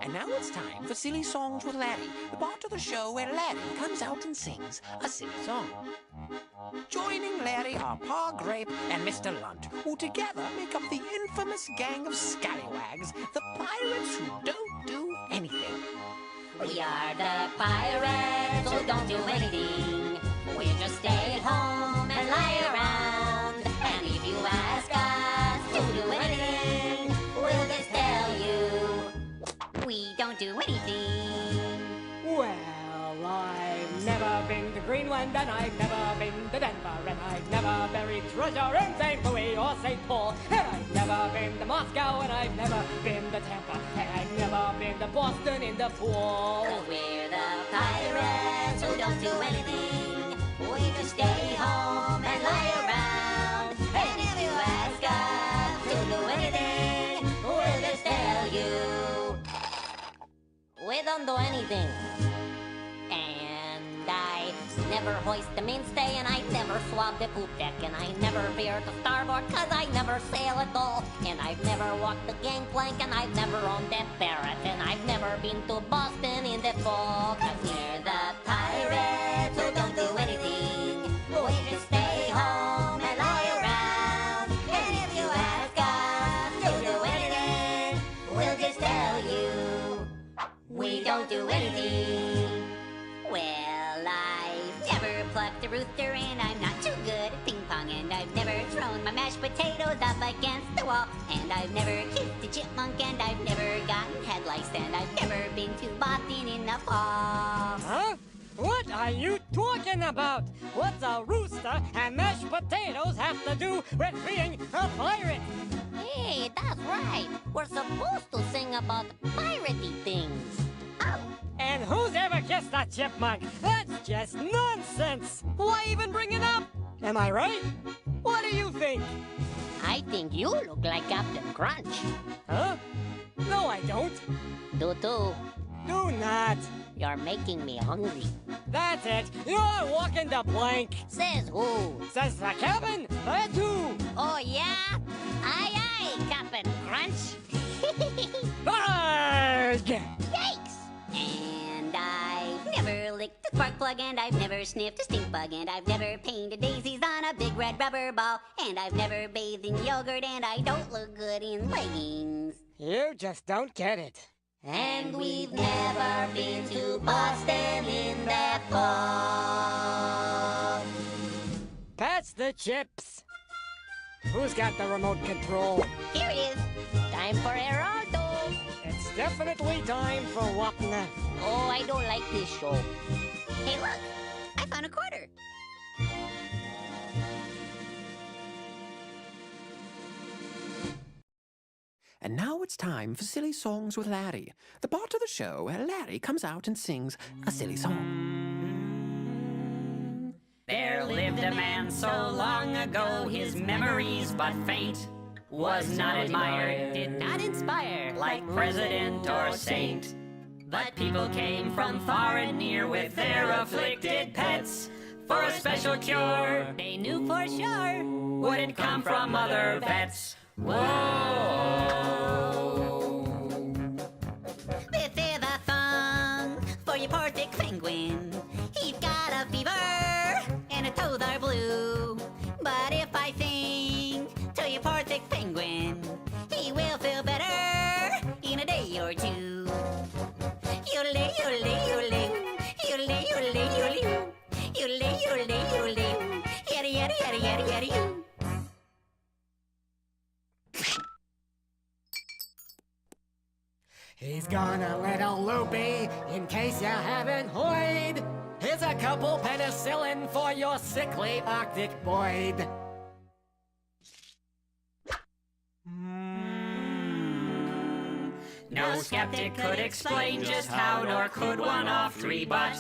And now it's time for Silly Songs with Larry, the part of the show where Larry comes out and sings a silly song. Joining Larry are Pa Grape and Mr. Lunt, who together make up the infamous gang of scallywags, the pirates who don't do anything. We are the pirates who don't do anything. We just stay at home and lie around. And if you ask us to do anything, we'll just tell you we don't do anything. Well, I've never been to Greenland, and I've never been to Denver, and I've never buried treasure in St. Louis or St. Paul, and I've never been to Moscow, and I've never been to Tampa, and I've never been to Boston in the pool. 'Cause we're the pirates who don't do anything. We just stay home and lie around. And if you ask us to do anything, we'll just tell you we don't do anything. And I never hoist the mainstay, and I never swab the poop deck, and I never veer to starboard, 'cause I never sail at all. And I've never walked the gangplank, and I've never owned that parrot, and I've never been to Boston in the fall. 'Cause we're the pirates who don't do anything. We just stay home and lie around. And if you ask us to do anything, we'll just tell you we don't do anything. Well, I've never plucked a rooster, and I'm not too good at ping pong, and I've never thrown my mashed potatoes up against the wall, and I've never kissed a chipmunk, and I've never gotten head lice, and I've never been to Boston in the fall. Huh? What are you talking about? What's a rooster and mashed potatoes have to do with being a pirate? Hey, that's right. We're supposed to sing about piratey things. Oh. And who's ever kissed a chipmunk? That's just nonsense! Why even bring it up? Am I right? What do you think? I think you look like Captain Crunch. Huh? No, I don't. Do. Do not. You're making me hungry. That's it. You're walking the plank. Says who? Says the cabin. I do. Oh, yeah? Aye, Captain Crunch. Arrgh! Yikes! And I've never licked a spark plug, and I've never sniffed a stink bug, and I've never painted daisies on a big red rubber ball, and I've never bathed in yogurt, and I don't look good in leggings. You just don't get it. And we've never been to Boston in the fall. Pass the chips. Who's got the remote control? Here it is. Time for Geraldo. It's definitely time for what now? Oh, I don't like this show. Hey, look. I found a quarter. And now it's time for Silly Songs with Larry, the part of the show where Larry comes out and sings a silly song. There lived a man so long ago, his memories but faint. Was not admired, did not inspire, like president or saint. But people came from far and near with their afflicted pets for a special cure. They knew for sure wouldn't come from other vets. Whoa! This is a song for your poor thick penguin. He's got a fever and his toes are blue. But if I sing to your poor thick penguin, he will feel better in a day or two. Yodelay, yodelay, yodelay, yodelay, yodelay, yodelay, yodelay, yodelay, yodelay, yada yada yada yada yada you. He's gone a little loopy, in case you haven't heard. Here's a couple penicillin for your sickly Arctic Boyd. No skeptic could explain just how, nor could one of three, but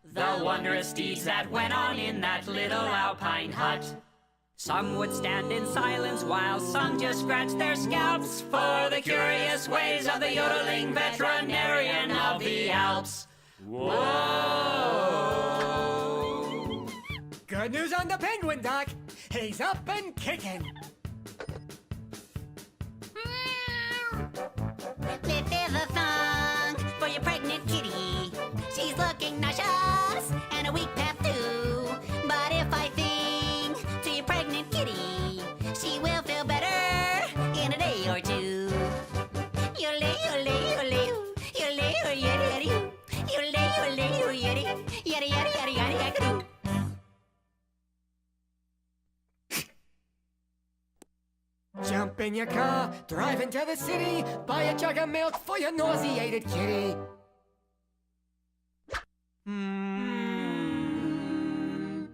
the wondrous deeds that went on in that little alpine hut. Some would stand in silence while some just scratched their scalps for the curious ways of the yodeling veterinarian of the Alps. Whoa! Good news on the penguin, Doc. He's up and kicking. Hop in your car, drive into the city, buy a jug of milk for your nauseated kitty.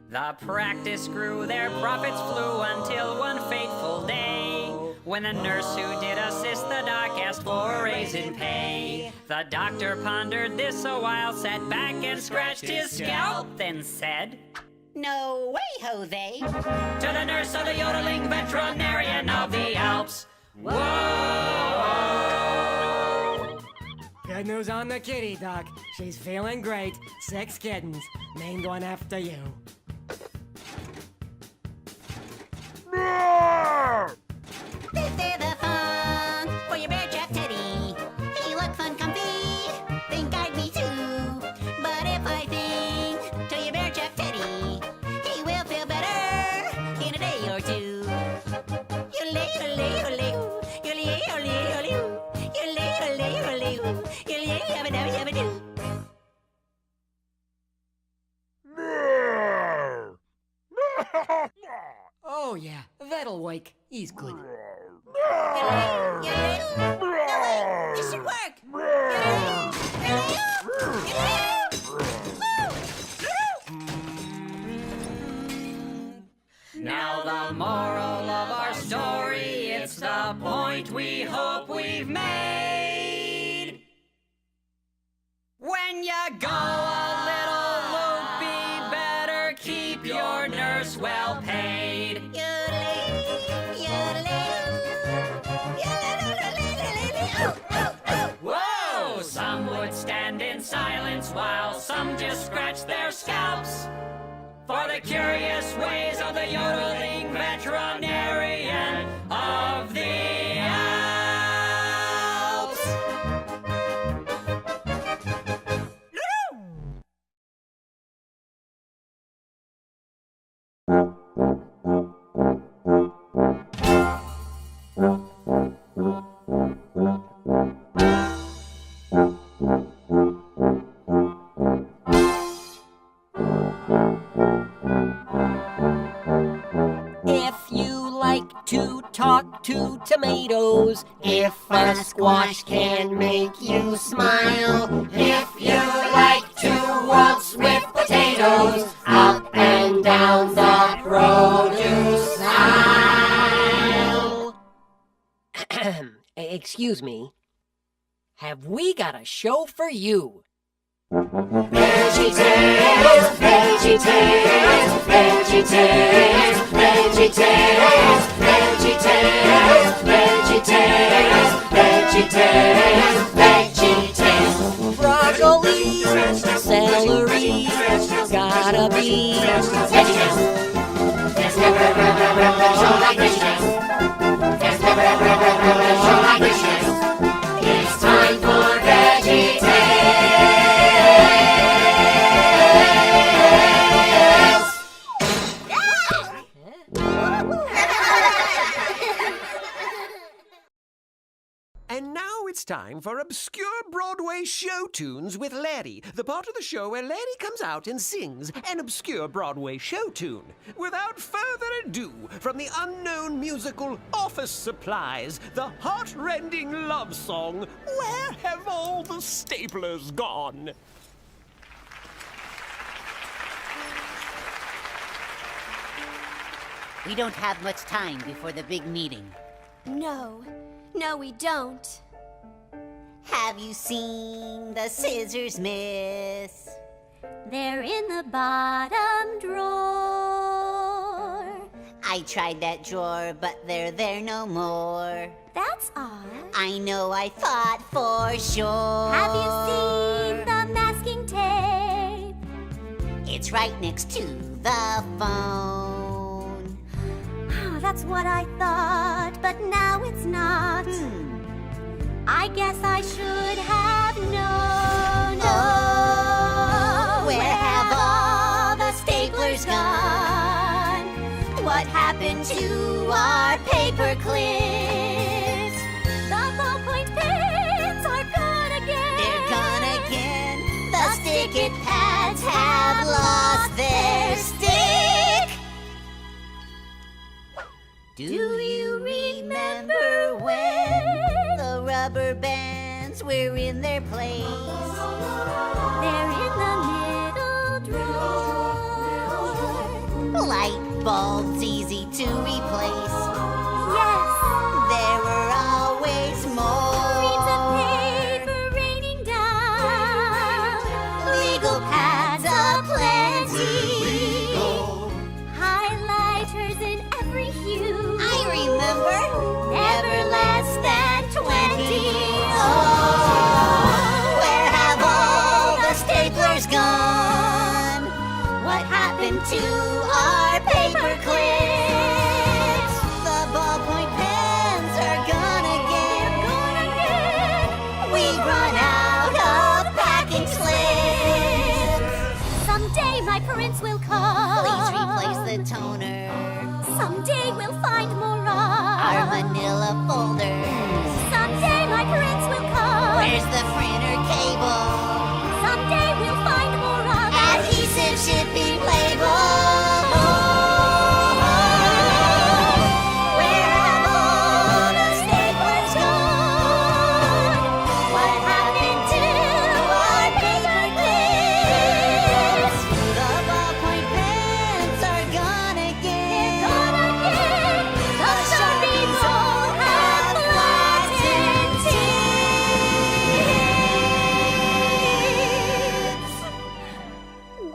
The practice grew, their profits flew until one fateful day, when the nurse who did assist the doc asked for a raise in pay. The doctor pondered this a while, sat back and scratched his scalp, then said, No way, Jose. to the nurse of the yodeling veterinarian of the Alps, whoa! Good news on the kitty, Doc. She's feeling great. 6 kittens, named one after you. This is the fun for your bear trap teddy. He looks fun, comfy. Think I'd be too. But if I think to your bear trap teddy, he will feel better in a day or two. Oh yeah, that'll wake. He's good. This should work. Now the moral of our story, it's the point we hope we've made. When you go a little loopy, better keep your nurse well paid. Whoa! Some would stand in silence while some just scratch their scalps for the curious ways of the yodeling veterinarian of the Alps. If you like to talk to tomatoes, if a squash can make you smile, if you like to waltz with potatoes, up and down the produce aisle. Excuse me. Have we got a show for you? VeggieTales, VeggieTales, VeggieTales, VeggieTales, VeggieTales, VeggieTales, VeggieTales, VeggieTales. Broccoli, celery, gotta be VeggieTales. There's never a show like VeggieTales. There's never a show like VeggieTales. It's time for VeggieTales. And now it's time for obscure Broadway show tunes with Larry, the part of the show where Larry comes out and sings an obscure Broadway show tune. Without further ado, from the unknown musical Office Supplies, the heart-rending love song, Where Have All the Staplers Gone? We don't have much time before the big meeting. No, we don't. Have you seen the scissors, miss? They're in the bottom drawer. I tried that drawer, but they're there no more. That's odd. I know, I thought for sure. Have you seen the masking tape? It's right next to the phone. Oh, that's what I thought, but now it's not. I guess I should have known. Oh, where have all the staplers gone? What happened to our paper clips? The ballpoint pens are gone again. They're gone again. The stick-it pads have lost their stick. Do you remember rubber bands were in their place. They're in the middle drawer. Light bulbs easy to replace. Yes. There were always Reams of more. paper raining down. Legal pads aplenty. Highlighters in every hue. I remember. Never less than 20. Oh, Where have all the staplers gone? What happened to our paper clips? The ballpoint pens are gone again. We've run out of packing slips. someday my prince will come. Please replace the toner. Someday we'll find more Our of. manila folders. Someday my prince will come. Where's the printer cable? Someday we'll find more of. Adhesive shipping label. Where have all the staplers gone? What happened to our paper clips? The ballpoint pens are gone again. The Sharpies all have flattened tips.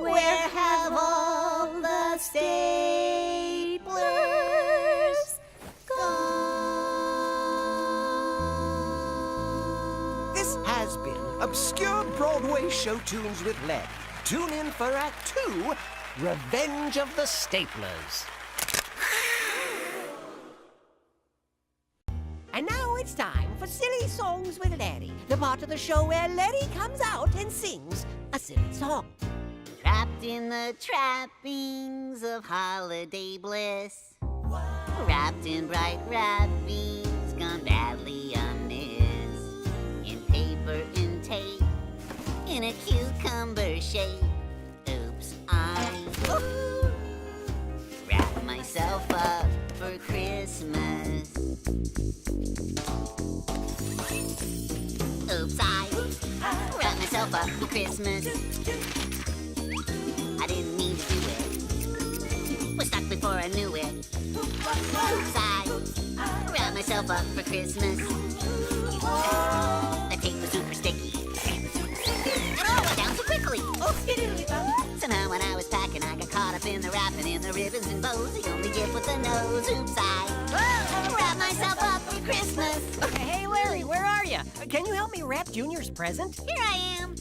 Where have all the staplers gone? This has been Obscure Broadway Show Tunes with Led. Tune in for Act 2, Revenge of the Staplers. And now it's time for Silly Songs with Larry, the part of the show where Larry comes out and sings a silly song. Wrapped in the trappings of holiday bliss. Wrapped in bright wrappings, gone badly amiss. In paper and tape, in a cucumber shape. Oops, I wrapped myself up for Christmas. Oops, I wrapped myself up for Christmas. I didn't mean to do it. Was stuck before I knew it. Oops, I wrapped myself up for Christmas. The tape was super sticky. And all went down so quickly. Somehow when I was packing, I got caught up in the wrapping and the ribbons and bows. The only gift with the nose. Oops, I wrapped myself up for Christmas. Hey, Larry, where are you? Can you help me wrap Junior's present? Here I am.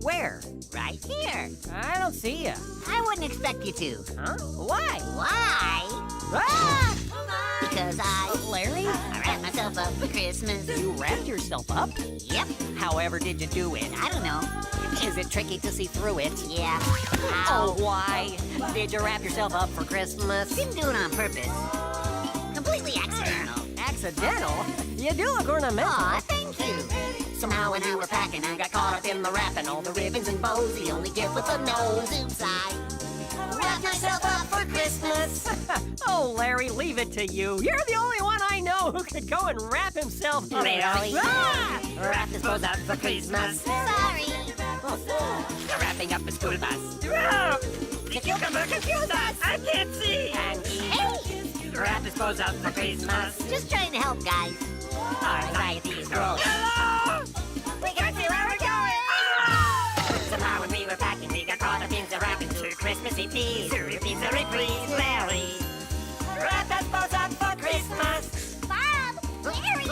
Where? Right here. I don't see you. I wouldn't expect you to. Huh? Why? Why? Ah! Because Larry? I wrapped myself up for Christmas. You wrapped yourself up? Yep. However did you do it? I don't know. Is it tricky to see through it? Yeah. Oh, why? Did you wrap yourself up for Christmas? Didn't do it on purpose. Completely accidental. Accidental? You do look ornamental. Aw, thank you. Somehow when you were packing, I got caught up in the wrapping. All the ribbons and bows, the only gift with a nose. Oops, I wrapped myself up for Christmas. Oh, Larry, leave it to you. You're the only one I know who could go and wrap himself. Really? Ah! Wrap this bows up for Christmas. Sorry. You're wrapping up a school bus. The cucumber confused us. I can't see. And Hey, wrap this bows up for Christmas. just trying to help, guys. Our anxiety is gross. Hello! We can't see where we're going. Somehow when we were packing, we got caught up in the wrapping to Christmassy peas. Repeats the reprise, Larry. Wrap that bows up for Christmas. Bob, Larry.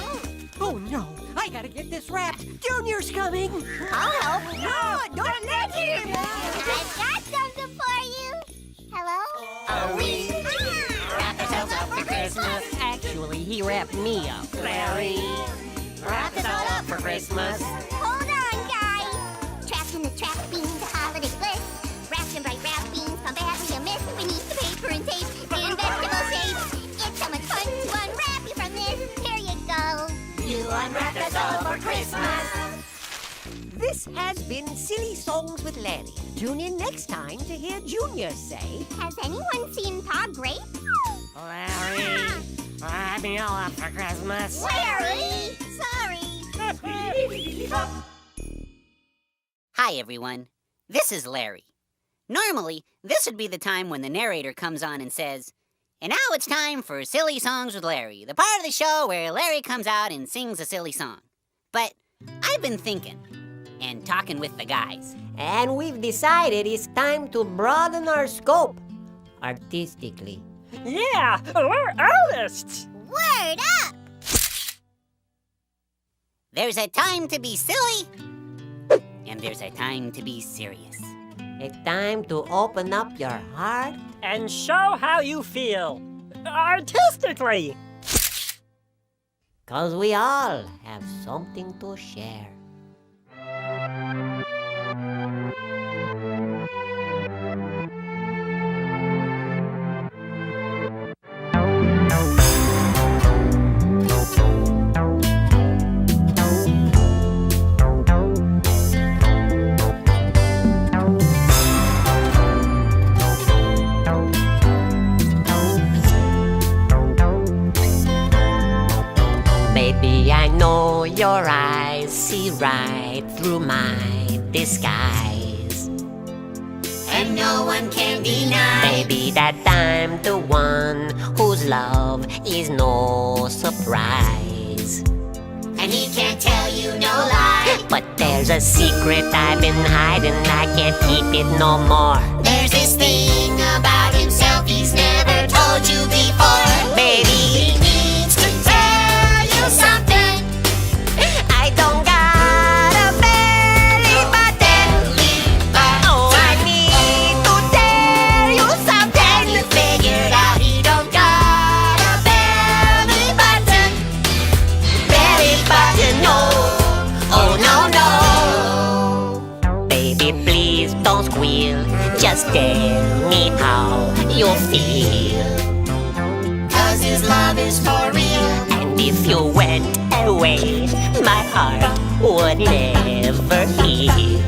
Oh, no. I gotta get this wrapped. Junior's coming. I'll help. No, don't let him. I've got something for you. Hello? Oh, we wrap ourselves up for Christmas. Actually, he wrapped me up. Larry, wrap us all up for Christmas. Hold on, guys. Trapped in the trappings of holiday bliss. Wrapped in bright wrappings, gone badly amiss. Beneath the paper and tape in vegetable shapes. It's so much fun to unwrap you from this. Here you go. You unwrapped us all for Christmas. This has been Silly Songs with Larry. Tune in next time to hear Junior say, Has anyone seen Pa Grape? Larry, wrap me all up for Christmas. Larry! Sorry. Hi, everyone. This is Larry. Normally, this would be the time when the narrator comes on and says, "And now it's time for Silly Songs with Larry, the part of the show where Larry comes out and sings a silly song." But I've been thinking and talking with the guys. And we've decided it's time to broaden our scope artistically. Yeah, we're artists. Word up! There's a time to be silly, and there's a time to be serious. A time to open up your heart. And show how you feel. Artistically. 'Cause we all have something to share. Baby, I know your eyes see right through my disguise. And no one can deny. Baby, that I'm the one whose love is no surprise. And he can't tell you no lie. But there's a secret I've been hiding, I can't keep it no more. There's this thing about himself he's never told you before. Baby, He needs to tell you something. I don't got a belly button. Oh, I need to tell you something. You figured out he don't got a belly button. Belly button, no. Oh no no. Baby, please don't squeal. Just tell me how you feel. 'Cause his love is for real. And if you went away, my heart would never heal.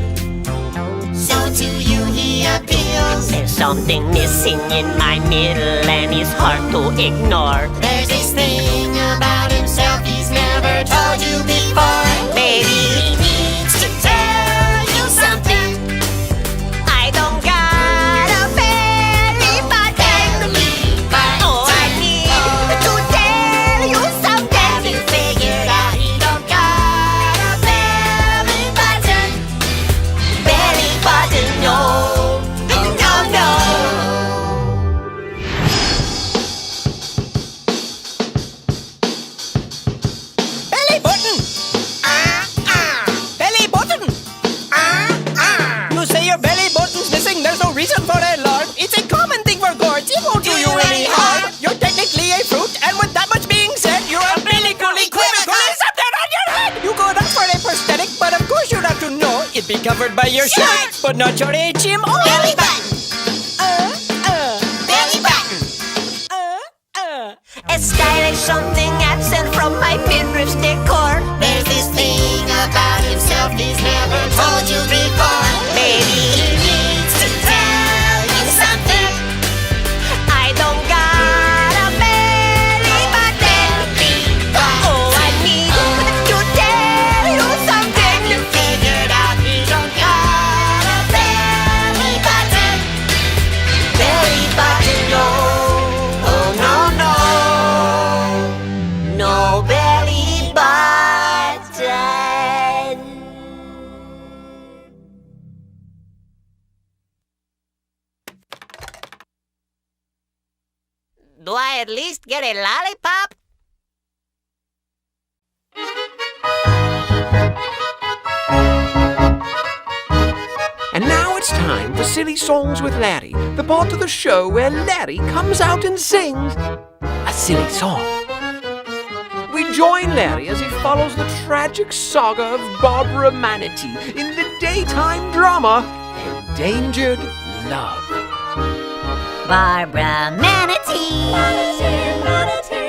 So to you he appeals. There's something missing in my middle, and it's hard to ignore. There's this thing about himself he's never told you before. Baby, He needs to tell you something. I don't got a belly button. Oh, I need to tell you something. You figured out he don't got a belly button. Belly button, no. No, no. Belly button! Belly button! You say your belly button's missing, there's no reason for alarm. It's a common thing for gourds, it won't do you any harm. You're technically a fruit, and with that much being said, you're umbilically equivocal and something on your head! You could ask for a prosthetic, but of course you'd have to know it'd be covered by your shirt, but not your HMO. Belly button. Belly button. A stylish something absent from my midriff's decor. There's this thing about himself he's never told you before. Baby, He needs to tell you something. I don't got a belly button. Oh, I need to tell you something. You figured out he don't got a belly button. Belly button, no. Oh, no, no. No belly button. Do I at least get a lollipop? And now it's time for Silly Songs with Larry, the part of the show where Larry comes out and sings a silly song. We join Larry as he follows the tragic saga of Barber Manatee in the daytime drama Endangered Love. Barbara Manatee,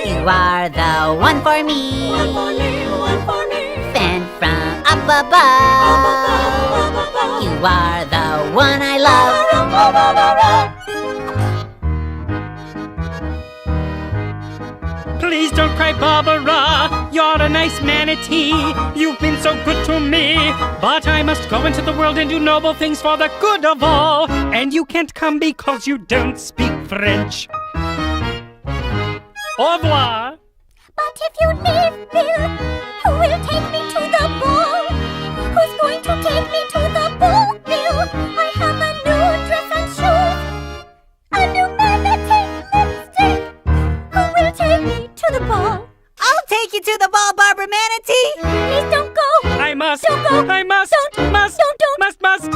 you are the one for me, sent from up above. You are the one I love. Please don't cry, Barbara. You're a nice manatee. You've been so good to me. But I must go into the world and do noble things for the good of all. And you can't come because you don't speak French. Au revoir. But if you leave, Bill, who will take me to the ball? Who's going to take me to the ball, Bill? I have a new dress and shoes, a new manatee lipstick. Who will take me to the ball? I'll take you to the ball, Barber Manatee. Please don't go. I must. Don't go. I must. Don't. Must. Don't. Must.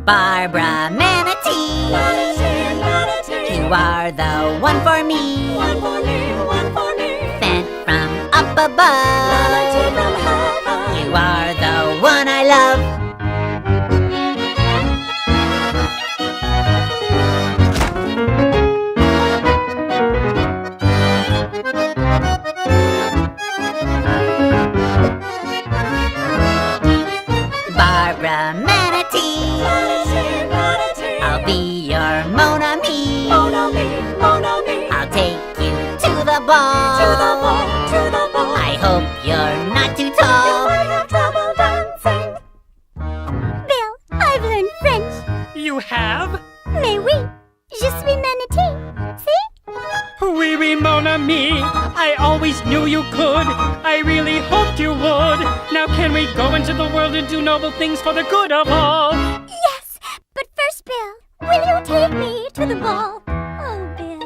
Barbara Manatee. Manatee. You are the one for me. One for me, one for me. Sent from up above. Manatee from heaven. You are the one I love. Barbara Manatee. Manatee. I'll be your Mon Ami. Mon ami, mon ami. I'll take you to the ball. To the ball, to the ball. I hope you're not too You tall. might have trouble dancing. Bill, I've learned French. You have? Mais oui, je suis manatee. See? Oui, oui, mon ami. I always knew you could. I really hoped you would. Now can we go into the world and do noble things for the good of all? Yes, but first, Bill, will you take me to the ball? Oh, Bill,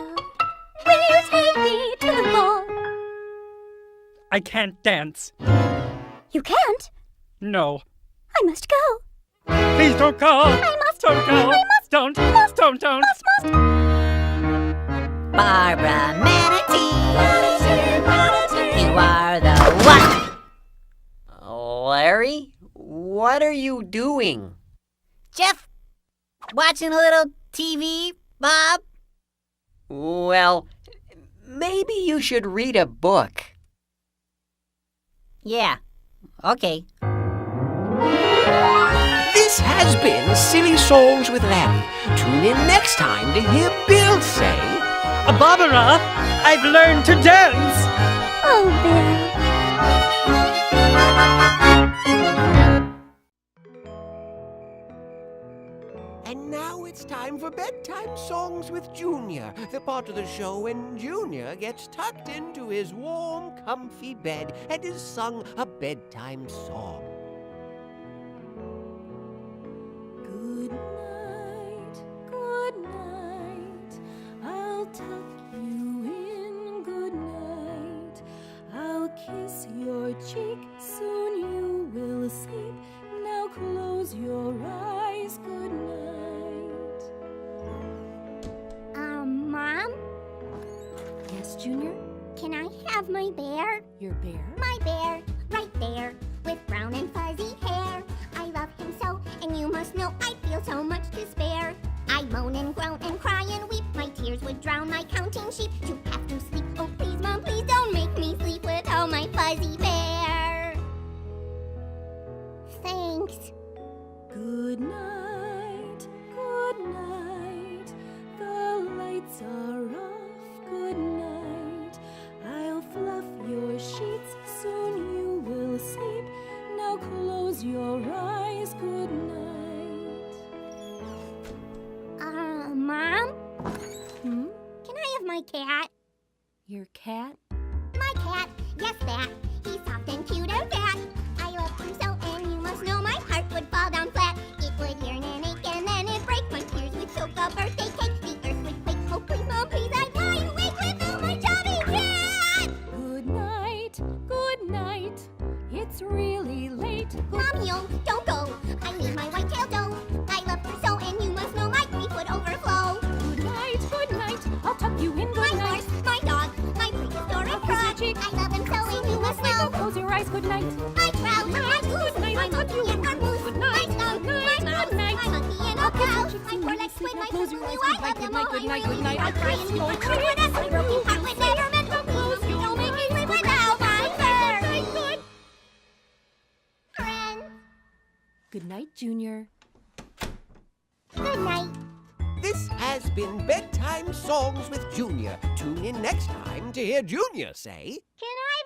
will you take me to the ball? I can't dance. You can't. No. I must go. Please don't go. I must. Don't go. I must. Don't. Must. Don't. Must. Barbara Manatee. Manatee. You are the one. Larry, what are you doing? Jeff, watching a little TV, Bob? Well, maybe you should read a book. Yeah, okay. This has been Silly Songs with Larry. Tune in next time to hear Bill say, Barbara, I've learned to dance. Oh, Bill. And now it's time for Bedtime Songs with Junior, the part of the show when Junior gets tucked into his warm, comfy bed and is sung a bedtime song. Good night, good night. I'll tuck you in. Good night. I'll kiss your cheek. Soon you will sleep. Now close your eyes. Good night. Mom, Yes, Junior? can I have my bear? Your bear? My bear, right there, with brown and fuzzy hair. I love him so, and you must know I feel so much to spare. I moan and groan and cry and weep. My tears would drown my counting sheep. To have to sleep, oh please, Mom, please don't make me sleep without my fuzzy bear. Thanks. Good night, good night. The lights are off. Good night. I'll fluff your sheets. Soon you will sleep. Now close your eyes. Good night. Mom, Hmm? can I have my cat? Your cat? My cat, yes that. He's soft and cute and fat. I love him so, and you must know my heart would fall down flat. It would yearn and ache, and then it'd break. My tears would choke a birthday cake. The earth would quake. Oh please, Mom, please, I die awake without my chubby cat. Good night, good night. It's really late. Mom, yo, don't go. I need my white-tailed doe. I love her so, and you must know my grief would overflow. Good night, good night. I'll tuck you in. My Good night. horse, my dog, my prehistoric frog. cheek. I love him so, and you must know. Close your eyes. Good night. My trout, my goose, my monkey and our moose, Good my night, skunk, good night, my mouse, good night. my monkey and our cow, my poor legs squid, my Close your eyes. cuckoo, I love them all. I really need my cry and my broken heart would never meant to close. Don't make me live without my fur. Friends, Good night, Junior. good night. This has been Bedtime Songs with Junior. Tune in next time to hear Junior say, Can I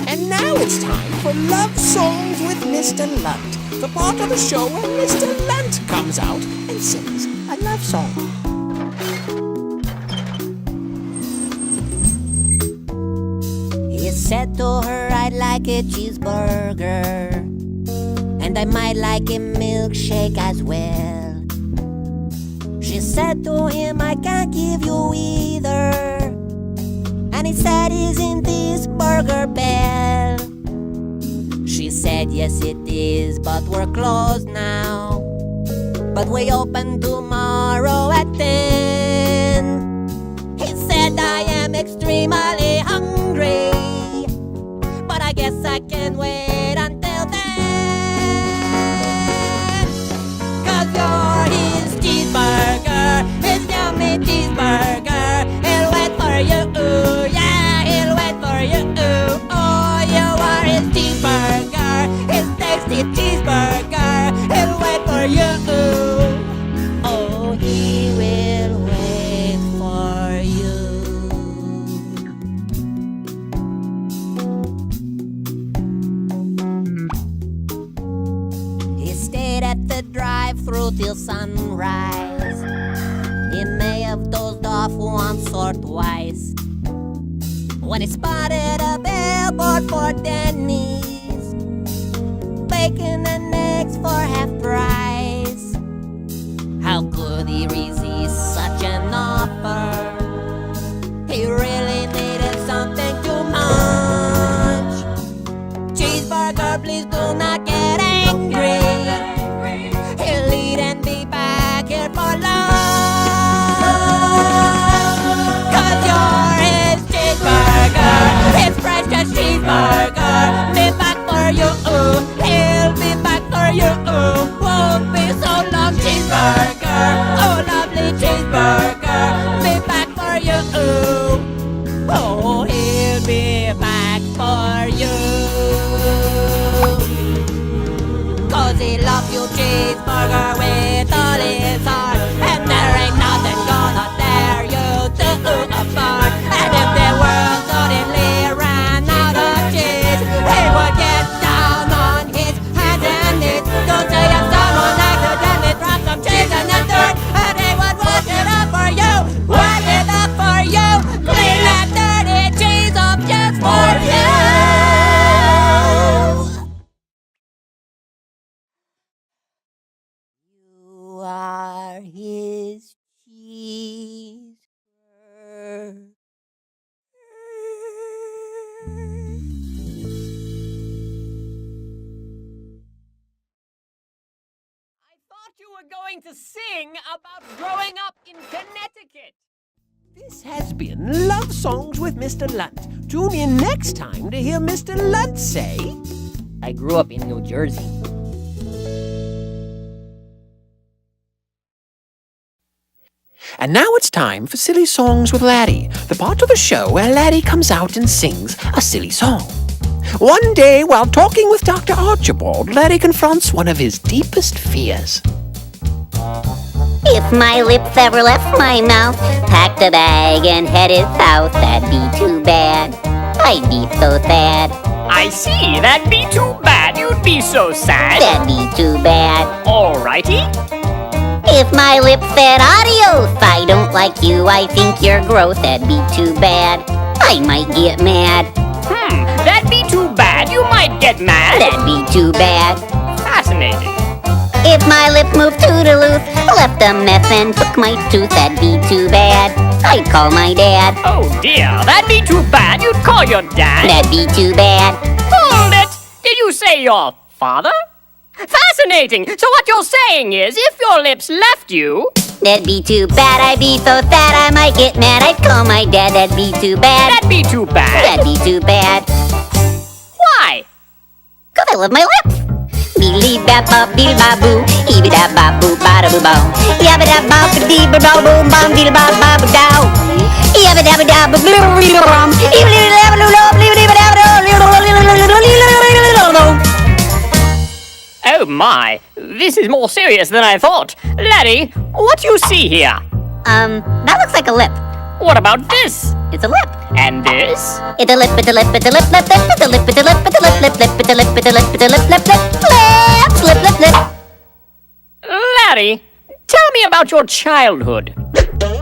And now it's time for Love Songs with Mr. Lunt, the part of the show where Mr. Lunt comes out and sings a love song. He said to her, I'd like a cheeseburger, and I might like a milkshake as well. She said to him, I can't give you either. And he said, isn't this Burger Bell? She said, yes it is, but we're closed now. But we open tomorrow at 10. He said, I am extremely hungry, but I guess I can wait until then. 'Cause you're his cheeseburger, his yummy cheeseburger. He'll wait for you, yeah, he'll wait for you. Oh, you are his cheeseburger, his tasty cheeseburger. He'll wait for you. Oh, he will wait for you. He stayed at the drive-thru till sunrise. He may have dozed off once or twice when he spotted a billboard for Denny's, bacon and eggs for half price. How could he resist such an offer? He really needed something too much. Cheeseburger, please do not get angry. He'll eat and be back here for lunch. 'Cause you're his cheeseburger, his precious cheeseburger. Be back for you, he'll be back for you. Won't be so long, cheeseburger. Oh, lovely cheeseburger. Be back for you. Oh, he'll be back for you. 'Cause he loves you, cheeseburger, with all his heart. And there ain't nothing gonna tear you two apart. And if the world suddenly ran out of cheese, he would get down on his hands and knees. Don't say if someone accidentally dropped some cheese in the dirt, and he would wash it up for you, wash it up for you, clean that dirty cheese up just for you. You are his cheeseburger. I thought you were going to sing about growing up in Connecticut. This has been Love Songs with Mr. Lunt. Tune in next time to hear Mr. Lunt say, I grew up in New Jersey. And now it's time for Silly Songs with Laddie, the part of the show where Laddie comes out and sings a silly song. One day, while talking with Dr. Archibald, Laddie confronts one of his deepest fears. If my lips ever left my mouth, packed a bag and headed south, that'd be too bad. I'd be so sad. I see, that'd be too bad. You'd be so sad. That'd be too bad. Alrighty. If my lips said adios, I don't like you, I think you're gross, that'd be too bad. I might get mad. That'd be too bad. You might get mad. That'd be too bad. Fascinating. If my lips moved toodaloo, left a mess and took my tooth, that'd be too bad. I'd call my dad. Oh dear, that'd be too bad. You'd call your dad. That'd be too bad. Hold it! Did you say your father? Fascinating! So what you're saying is, if your lips left you... That'd be too bad, I'd be so sad I might get mad. I'd call my dad, that'd be too bad. That'd be too bad. That'd be too bad. Why? 'Cause I love my lips. Beely bap bop beely bop boo, eeby dap bop boo bada boo bow. Yabba dap bop dee ba bow boom bum beely bop bop dow. Yabba dabba dab blue blue rum. Eeby dabba blue blue blue dabba Oh my, this is more serious than I thought. Laddie, what do you see here? That looks like a lip. What about this? It's a lip. And this? It's a lip, it's a lip, it's a lip, lip, lip, it's a lip, it's a lip, it's a lip, lip, lip, it's a lip, it's a lip, it's a lip, lip, lip, lip, lip, lip. Larry, tell me about your childhood.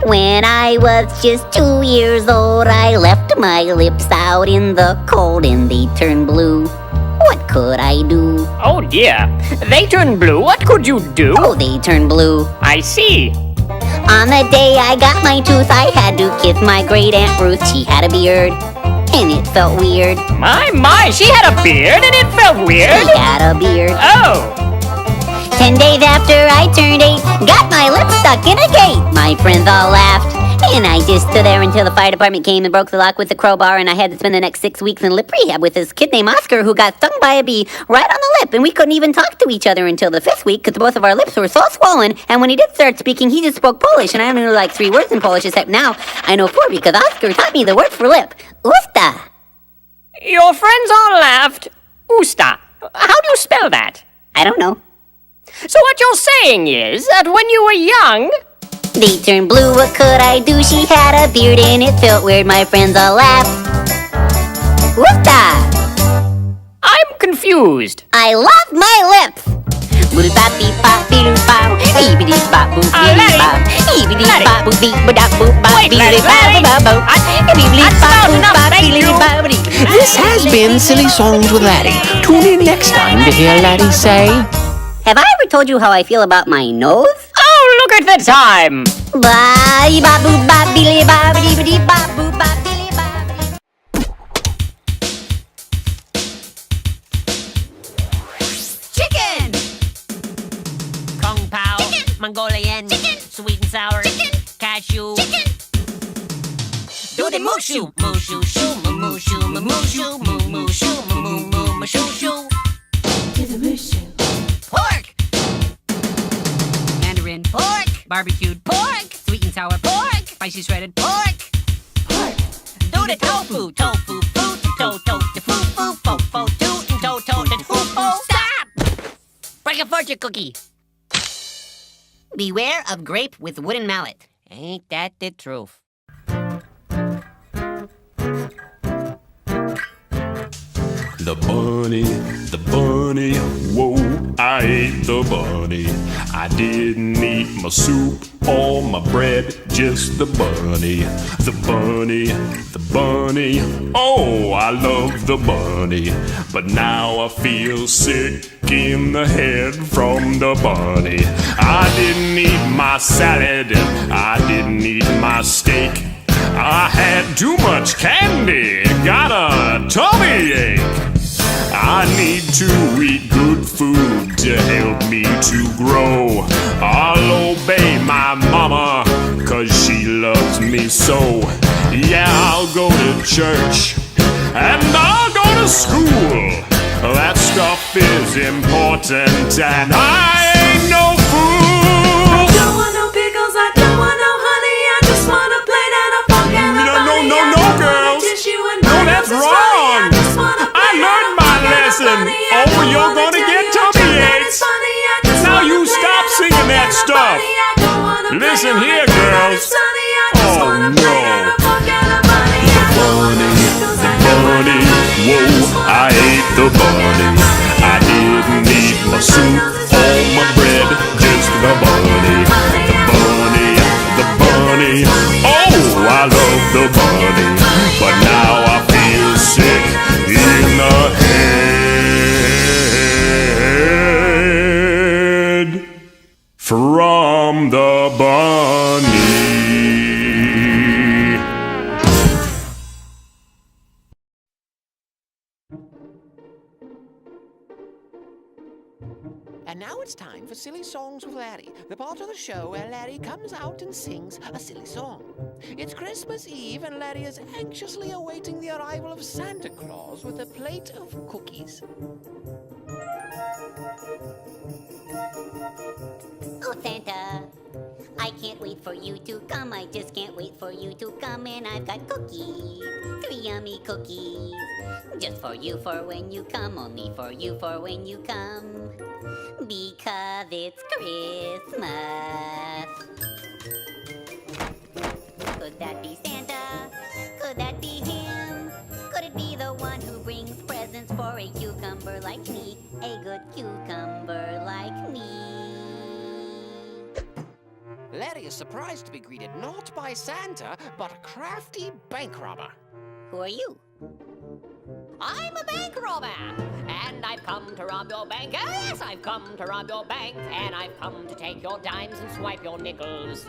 When I was just 2 years old, I left my lips out in the cold and they turned blue. What could I do? Oh dear, they turned blue. What could you do? Oh, they turned blue. I see. On the day I got my tooth, I had to kiss my great Aunt Ruth. She had a beard, and it felt weird. My, she had a beard and it felt weird. She had a beard. Oh. 10 days after I turned 8, got my lip stuck in a gate. My friends all laughed, and I just stood there until the fire department came and broke the lock with a crowbar, and I had to spend the next 6 weeks in lip rehab with this kid named Oscar who got stung by a bee right on the lip, and we couldn't even talk to each other until the 5th week because both of our lips were so swollen, and when he did start speaking, he just spoke Polish, and I only knew like 3 words in Polish, except now I know 4 because Oscar taught me the word for lip. Usta. Your friends all laughed. Usta. How do you spell that? I don't know. So what you're saying is that when you were young... They turned blue, what could I do? She had a beard and it felt weird, my friends all laughed. Usta. I'm confused. I love my lips. This has been Silly Songs with Laddie. Tune in next time to hear Laddie say... Have I ever told you how I feel about my nose? Oh, look at the time. Chicken! Kung Pao, Chicken. Mongolian, Chicken. sweet and sour, Chicken. cashew, Chicken! do the mooshu, mooshu, shoo, mooshu, mooshu, mooshu, mooshu, shoo. Pork! Mandarin, Pork! barbecued Pork! sweet and sour Pork! spicy shredded Pork! do the tofu, tofu, food, the foo, foo, fo, fo, toot, and the foo, fo. Stop! Break a fortune cookie. Beware of grape with wooden mallet. Ain't that the truth? The bunny, whoa, I ate the bunny. I didn't eat my soup or my bread, just the bunny, the bunny, oh, I love the bunny. But now I feel sick in the head from the bunny. I didn't eat my salad, I didn't eat my steak. I had too much candy, got a tummy ache. I need to eat good food to help me to grow. I'll obey my mama, 'cause she loves me so. Yeah, I'll go to church, and I'll go to school. That stuff is important, and I ain't no fool. I don't want no pickles, I don't want no honey, I just want a plate and a fork and a bunny. No, girls. No, that's wrong. I learned my lesson. Oh, you're gonna get tummy aches. Now you stop singing that stuff. Listen here, girls. Oh, no. The bunny, whoa, I ate the bunny. I didn't eat my soup or my bread, just the bunny. The bunny, oh, I love the bunny. But now I feel sick in the head from the bunny. And now it's time for Silly Songs with Laddie, the part of the show where Laddie comes out and sings a silly song. It's Christmas Eve, and Laddie is anxiously awaiting the arrival of Santa Claus with a plate of cookies. Oh, Santa, I can't wait for you to come. I just can't wait for you to come. And I've got cookies, 3 yummy cookies. Just for you for when you come, only for you for when you come. Because it's Christmas. that be Santa? Could that be him? Could it be the one who brings presents for a cucumber like me? A good cucumber like me. Larry is surprised to be greeted not by Santa, but a crafty bank robber. Who are you? I'm a bank robber, and I've come to rob your bank. Oh, yes, I've come to rob your bank, and I've come to take your dimes and swipe your nickels.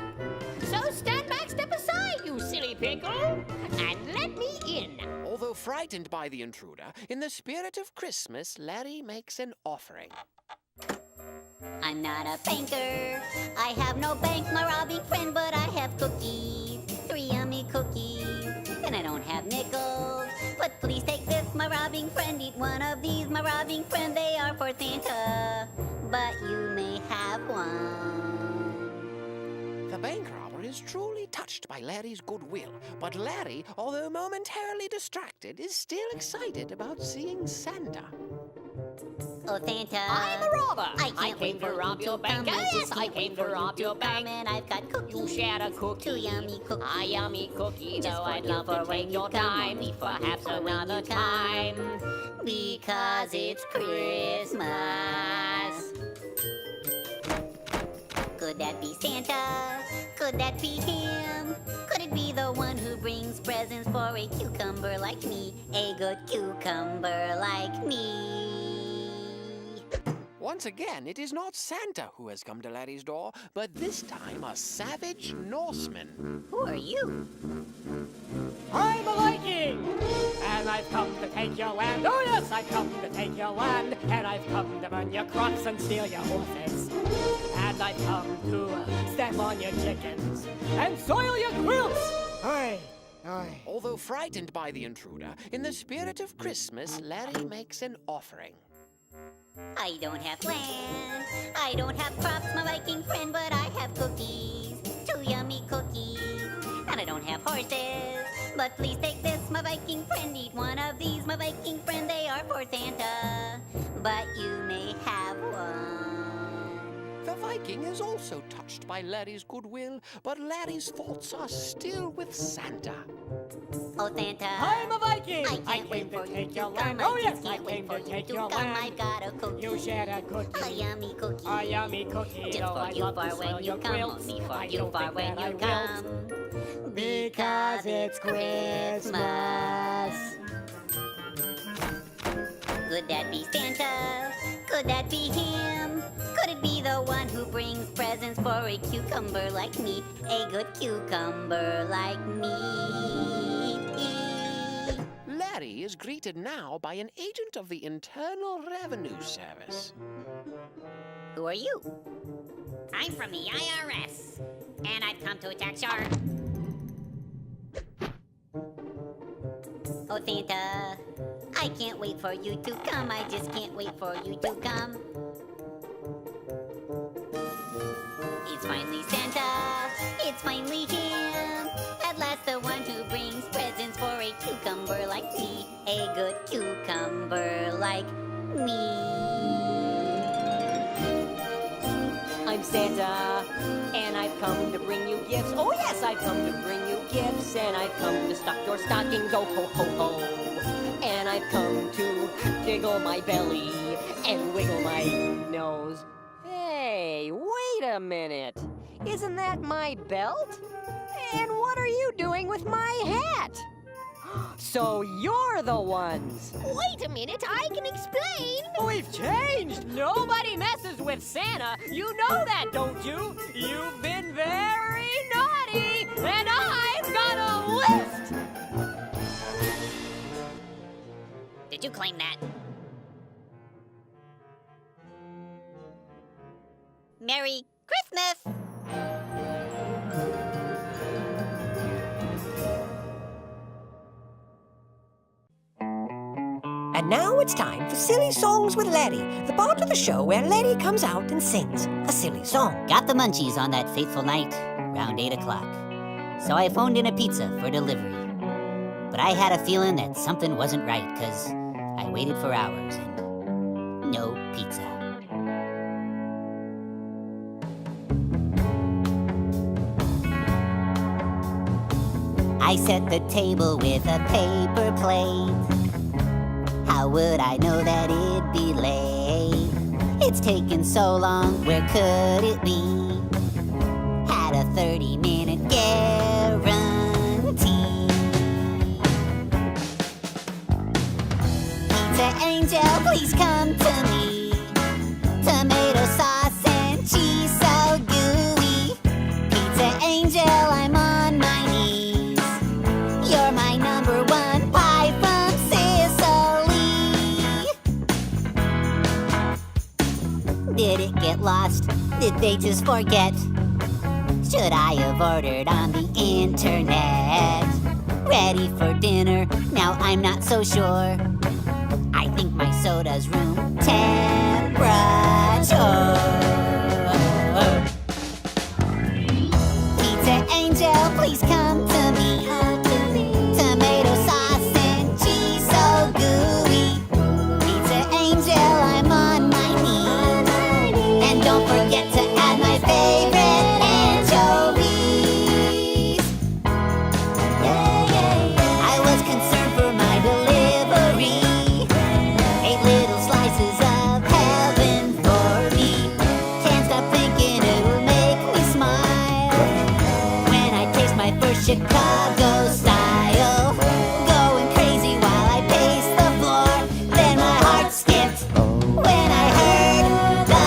So stand back, step aside, you silly pickle, and let me in. Although frightened by the intruder, in the spirit of Christmas, Larry makes an offering. I'm not a banker. I have no bank, my robbing friend, but I have cookies. 3 yummy cookies. And I don't have nickels. But please take this, my robbing friend. Eat one of these, my robbing friend. They are for Santa. But you may have one. The bank robber is truly touched by Larry's goodwill, but Larry, although momentarily distracted, is still excited about seeing Santa. Oh, Santa. I'm a robber. I came to rob your bank. Come. Yes, I came to rob your bank. And I've got cookies. You shared a cookie. 2 yummy cookies. A yummy cookie, Just though for I'd you, love for to when take you your come, time, only for perhaps you, for when another you come. time. Because it's Christmas. Could that be Santa? Could that be him? Could it be the one who brings presents for a cucumber like me? A good cucumber like me. Once again, it is not Santa who has come to Larry's door, but this time a savage Norseman. Who are you? I'm a Viking, and I've come to take your land. Oh yes, I've come to take your land, and I've come to burn your crops and steal your horses. And I've come to step on your chickens and soil your quilts. Oi, oi. Although frightened by the intruder, in the spirit of Christmas, Larry makes an offering. I don't have land. I don't have crops, my Viking friend, but I have cookies. 2 yummy cookies. And I don't have horses. But please take this, my Viking friend. Eat one of these, my Viking friend. They are for Santa. But you may have one. The Viking is also touched by Larry's goodwill, but Larry's thoughts are still with Santa. Oh, Santa. I'm a Viking. I came for to you take to your come. land. Oh I yes, just I can't wait came for to you take to your come. land. I've got a cookie. You shared a cookie. A yummy cookie. A yummy cookie. Just though for I'd you love for to when soil you your come. quilts. Only for I you don't for think when that I you will. come. Because it's Christmas. Could that be Santa? Could that be him? Could it be the one who brings presents for a cucumber like me? A good cucumber like me. Larry is greeted now by an agent of the Internal Revenue Service. Who are you? I'm from the IRS, and I've come to attack Shark. Oh, Santa, I can't wait for you to come. I just can't wait for you to come. It's finally Santa. It's finally him. At last, the one who brings presents for a cucumber like me. A good cucumber like me. I'm Santa, and I've come to bring you gifts. Oh yes, I've come to bring you gifts, and I've come to stuff your stockings. Oh ho ho ho! And I've come to jiggle my belly and wiggle my nose. Hey, wait a minute! Isn't that my belt? And what are you doing with my hat? So you're the ones. Wait a minute, I can explain. We've changed. Nobody messes with Santa. You know that, don't you? You've been very naughty, and I've got a list. Did you claim that? Merry Christmas! And now it's time for Silly Songs with Larry, the part of the show where Larry comes out and sings a silly song. Got the munchies on that fateful night, around 8 o'clock. So I phoned in a pizza for delivery. But I had a feeling that something wasn't right, 'cause I waited for hours and no pizza. I set the table with a paper plate. How would I know that it'd be late? It's taken so long, where could it be? Had a 30-minute guarantee. Pizza Angel, please come to me. Tomato sauce and cheese so gooey. Pizza Angel, I'm on my knees. You're my number one pie from Sicily. Did it get lost? Did they just forget? Should I have ordered on the internet? Ready for dinner, now I'm not so sure. I think my soda's room temperature. Pizza Angel, please come to me. Tomato sauce and cheese so gooey. Pizza Angel, I'm on my knees. And don't forget to add my favorite anchovies. I was concerned for my delivery. 8 little slices of heaven for me. Can't stop thinking it'll make me smile when I taste my first Chicago style. Going crazy while I pace the floor. Then my heart skipped when I heard the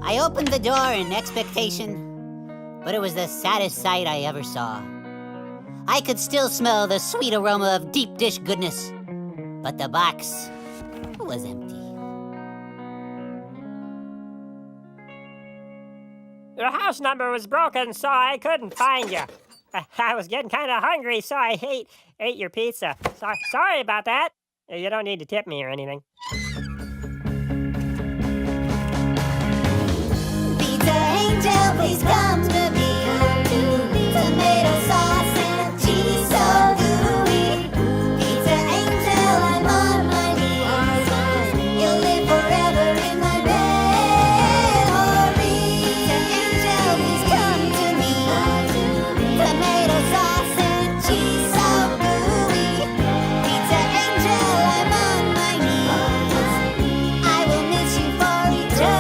I opened the door in expectation, but it was the saddest sight I ever saw. I could still smell the sweet aroma of deep dish goodness, but the box was empty. Your house number was broken, so I couldn't find you. I was getting kind of hungry, so I ate your pizza. Sorry about that. You don't need to tip me or anything. Pizza Angel, please come to me. Tomato sauce and cheese so gooey. Pizza Angel, I'm on my knees. You'll live forever in my memory. Pizza Angel, please come to me. Tomato sauce and cheese so gooey. Pizza Angel, I'm on my knees. I will miss you for eternity.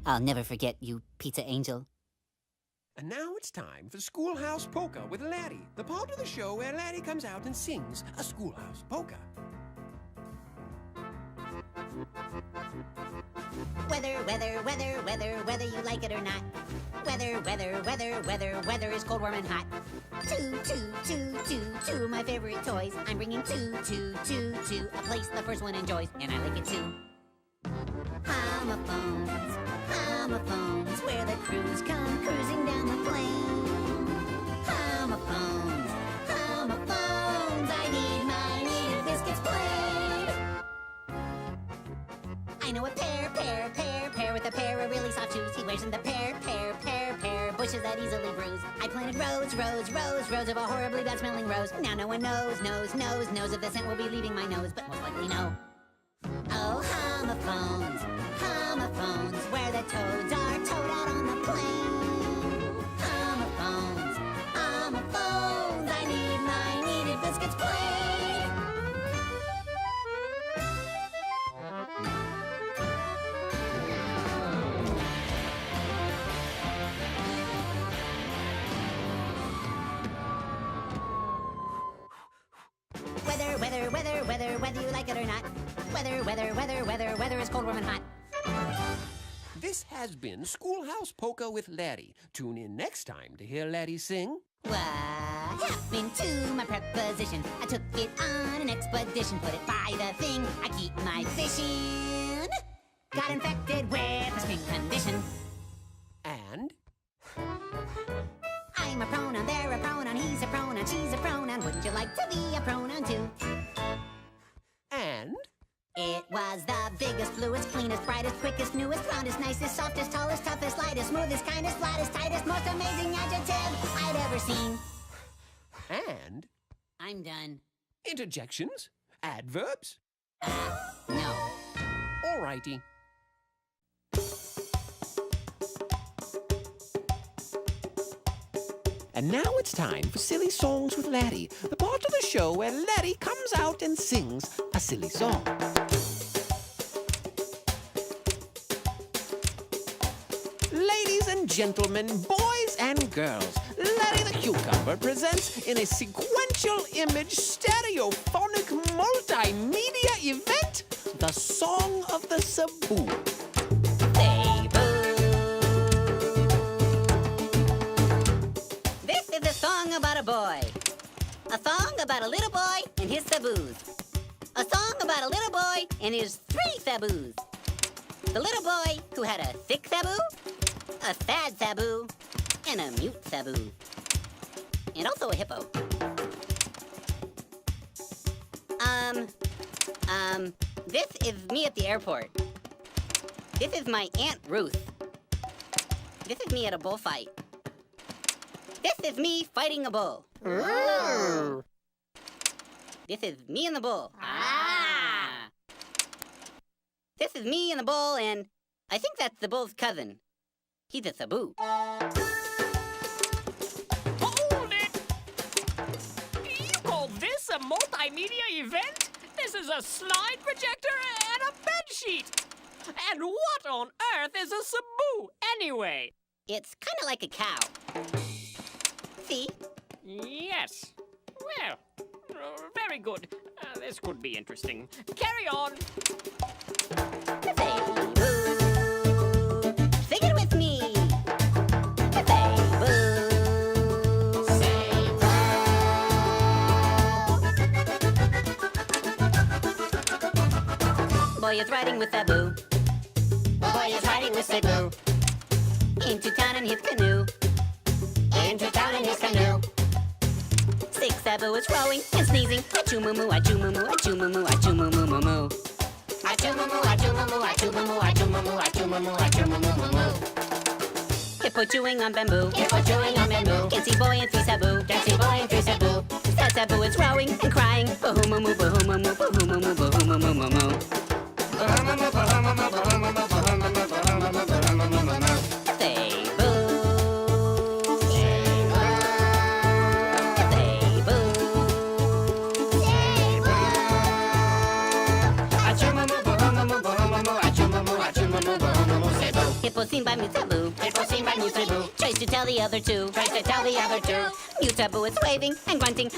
I'll never forget you, Pizza Angel. And now it's time for Schoolhouse Poker with Laddie, the part of the show where Laddie comes out and sings a schoolhouse polka. Whether you like it or not. Weather is cold, warm, and hot. Two, my favorite toys. I'm bringing two, a place the first one enjoys, and I like it too. Homophones, where the crews come cruising down the plain. Homophones, I need my needed biscuits plain. I know a pear with a pair of really soft shoes. He wears in the pear, bushes that easily bruise. I planted rows of a horribly bad smelling rose. Now no one knows if the scent will be leaving my nose, but most likely no. Oh, homophones, where the toads are towed out on the plain. Homophones, I need my needed biscuits plain. Whether you like it or not. Weather is cold, warm, and hot. This has been Schoolhouse Poker with Laddie. Tune in next time to hear Laddie sing. What happened to my preposition? I took it on an expedition, put it by the thing. I keep my fishing. Got infected with a skin condition. And I'm a pronoun, they're a pronoun, he's a pronoun, she's a pronoun. Wouldn't you like like to be a pronoun too. And It was the biggest, bluest, cleanest, brightest, quickest, newest, roundest, nicest, softest, tallest, toughest, lightest, smoothest, kindest, flattest, tightest, most amazing adjective I'd ever seen. and I'm done. interjections, adverbs. No. Alrighty. And now it's time for Silly Songs with Larry, the part of the show where Larry comes out and sings a silly song. Ladies and gentlemen, boys and girls, Larry the Cucumber presents in a sequential image stereophonic multimedia event the Song of the Cebu. This is a song about a boy. A song about a little boy and his Cebus. A song about a little boy and his 3 Cebus. The little boy who had a sick Cebu, a sad Cebu, and a mute Cebu. And also a hippo. This is me at the airport. This is my Aunt Ruth. This is me at a bullfight. This is me fighting a bull. This is me and the bull. This is me and the bull, and I think that's the bull's cousin. He's a Cebu. Hold it! You call this a multimedia event? This is a slide projector and a bedsheet. And what on earth is a Cebu, anyway? It's kind of like a cow. See? Yes. Well, very good. This could be interesting. Carry on. Sing it with me. Boy is riding with Cebu. Boy is riding with Cebu. Into town in his canoe. Into town in his canoe. 6 Cebu is rowing and sneezing. Achoo moo moo, achoo moo moo, achoo moo moo, achoo moo moo moo moo. Achoo moo moo, achoo moo moo, achoo moo moo, achoo moo moo, achoo moo moo, achoo moo moo moo moo. Hippo chewing on bamboo. Hippo chewing on bamboo. Can see boy and 3 Cebu. Can see boy and 3 Cebu. Sad Cebu is rowing and crying. Bahoo moo moo, bahoo moo moo, bahoo moo moo, bahoo moo moo moo moo. Hippo seen by Mute Cebu. Hippo seen by Mute Cebu. Tries to tell the other 2. Tries to tell the other 2. Mute Cebu is waving and grunting.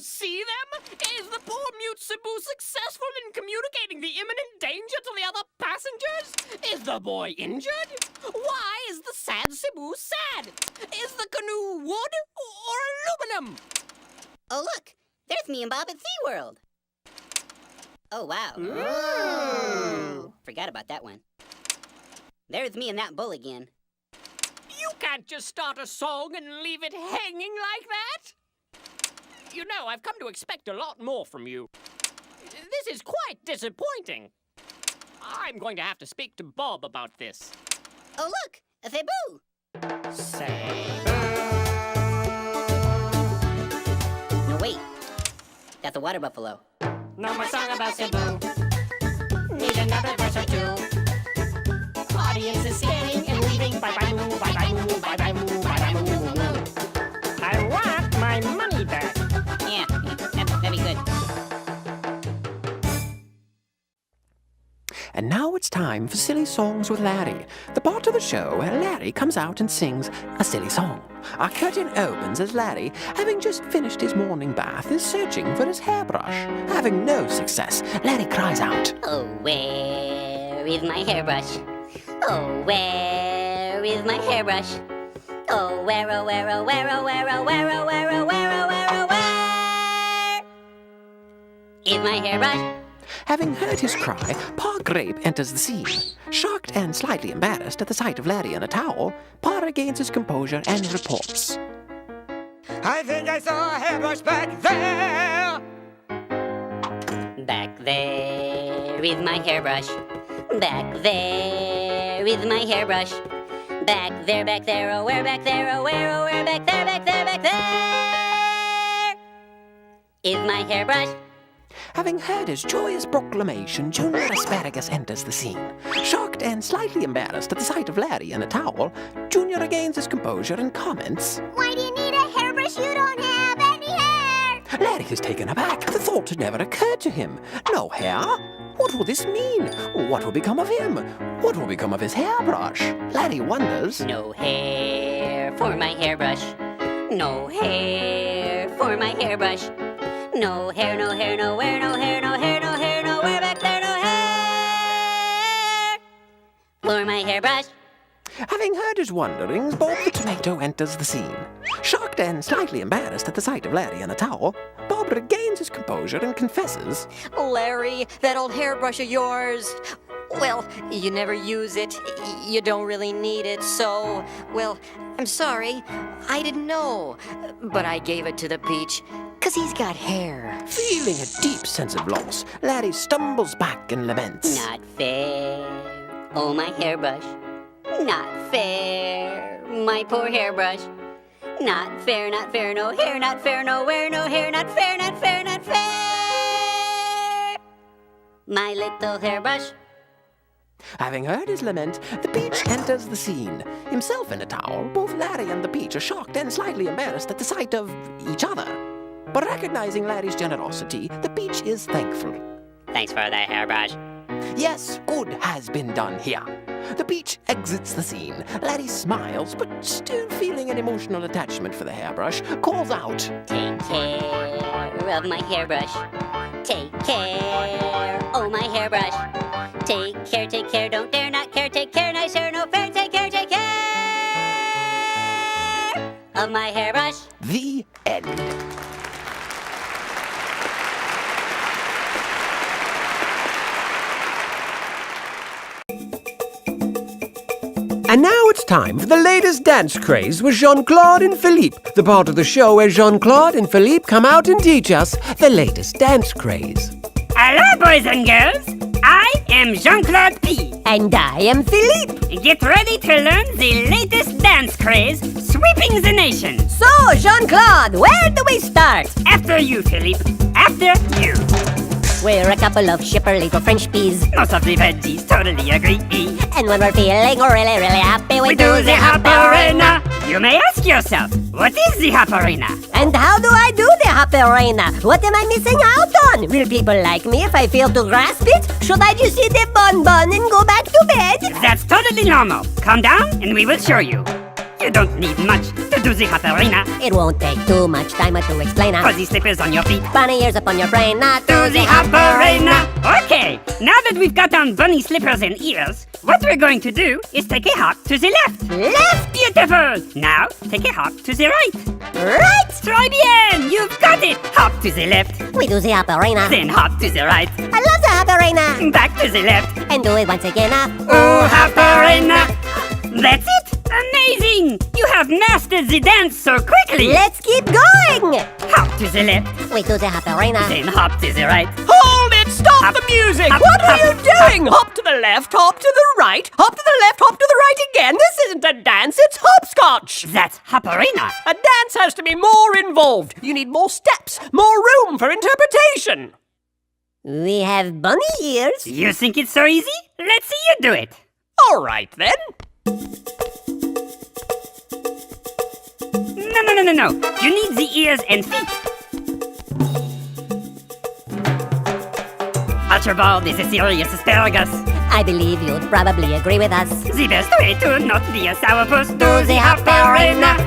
See them? Is the poor mute Cebu successful in communicating the imminent danger to the other passengers? Is the boy injured? Why is the sad Cebu sad? Is the canoe wood or aluminum? Oh, look. There's me and Bob at SeaWorld. Oh, wow. Forgot about that one. There's me and that bull again. You can't just start a song and leave it hanging like that. You know, I've come to expect a lot more from you. This is quite disappointing. I'm going to have to speak to Bob about this. Oh, look! A Cebu! Cebu. No, wait. That's a water buffalo. No more song about Cebu. Need another verse or 2. Audience is scanning and leaving. Bye-bye moo, bye-bye moo, bye-bye moo, bye-bye moo, moo, moo. I want my money back. Yeah, that'd be good. And now it's time for Silly Songs with Larry, the part of the show where Larry comes out and sings a silly song. Our curtain opens as Larry, having just finished his morning bath, is searching for his hairbrush. Having no success, Larry cries out, Oh, where is my hairbrush? Oh, where is my hairbrush? Oh, where, oh, where, oh, where, oh, where, oh, where, oh, where, oh, where, oh, where, oh, where is my hairbrush? Having heard his cry, Pa Grape enters the scene. Shocked and slightly embarrassed at the sight of Larry in a towel, Pa regains his composure and reports. I think I saw a hairbrush back there. Back there is my hairbrush. Back there is my hairbrush. Back there, oh, where, back there, oh, where, back there, back there, back there is my hairbrush. Having heard his joyous proclamation, Junior Asparagus enters the scene. Shocked and slightly embarrassed at the sight of Larry in a towel, Junior regains his composure and comments. Why do you need a hairbrush? You don't have any hair. Larry is taken aback. The thought had never occurred to him. No hair? What will this mean? What will become of him? What will become of his hairbrush? Larry wonders. No hair for my hairbrush. No hair for my hairbrush. No hair, no hair, nowhere, no hair, no hair, no hair, nowhere, back there, no hair for my hairbrush. Having heard his wonderings, Bob the Tomato enters the scene. Shocked and slightly embarrassed at the sight of Larry in a towel, Bob regains his composure and confesses. Larry, that old hairbrush of yours. Well, you never use it. You don't really need it, so... Well, I'm sorry. I didn't know. But I gave it to the Peach, 'cause he's got hair. Feeling a deep sense of loss, Larry stumbles back and laments. Not fair. Oh, my hairbrush. Not fair. My poor hairbrush. Not fair, not fair, no hair, not fair, nowhere, no hair, not fair, not fair, not fair. My little hairbrush. Having heard his lament, the Peach enters the scene. Himself in a towel, both Larry and the Peach are shocked and slightly embarrassed at the sight of each other. But recognizing Larry's generosity, the Peach is thankful. Thanks for the hairbrush. Yes, good has been done here. The Peach exits the scene. Larry smiles, but still feeling an emotional attachment for the hairbrush, calls out, Take care of my hairbrush. Take care, oh my hairbrush. Take care, don't dare not care. Take care, nice hair, no fair. Take care of my hairbrush. The end. And now it's time for the latest dance craze with Jean-Claude and Philippe, the part of the show where Jean-Claude and Philippe come out and teach us the latest dance craze. Hello, boys and girls. I am Jean-Claude P. And I am Philippe. Get ready to learn the latest dance craze sweeping the nation. So, Jean-Claude, where do we start? After you, Philippe. After you. We're a couple of shipper little French peas. Most of the veggies totally agree. And when we're feeling really, really happy, we do the Hopperina. You may ask yourself, what is the Hopperina? And how do I do the Hopperina? What am I missing out on? Will people like me if I fail to grasp it? Should I just eat a bonbon and go back to bed? That's totally normal. Calm down and we will show you. You don't need much to do the Hopperina. It won't take too much time to explain. Fuzzy slippers on your feet. Bunny ears up on your brain. Do the Hopperina. Okay, now that we've got on bunny slippers and ears, what we're going to do is take a hop to the left. Left? Beautiful. Now, take a hop to the right. Right? Très bien. You've got it. Hop to the left. We do the Hopperina. Then hop to the right. I love the Hopperina. Back to the left. And do it once again. Oh, Hopperina. That's it. Amazing! You have mastered the dance so quickly! Let's keep going! Hop to the left. We do the Hopperina. Then hop to the right. Hold it! Stop Hop, the music! hop, What hop, are you doing? Hop to the left, hop to the right, hop to the left, hop to the right again. This isn't a dance, it's hopscotch. That's Hopperina. A dance has to be more involved. You need more steps, more room for interpretation. We have bunny ears. You think it's so easy? Let's see you do it. All right, then. No. You need the ears and feet. Archibald is a serious asparagus. I believe you'd probably agree with us. The best way to not be a sourpuss. Do the Hopperina.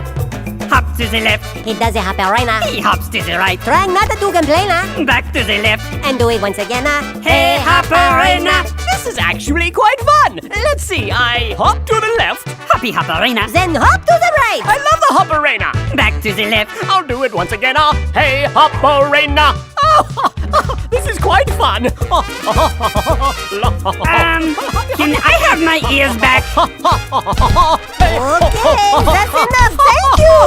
hops to the left. He does a hopperina. He hops to the right. Trying not to complain, Back to the left. and do it once again, Hey, hopperina. This is actually quite fun. Let's see, I hop to the left. Hoppy hopperina. Then hop to the right. I love the hopperina. Back to the left. I'll do it once again. Hey, hopperina. This is quite fun. Can I have my ears back? Okay, that's enough. Thank you.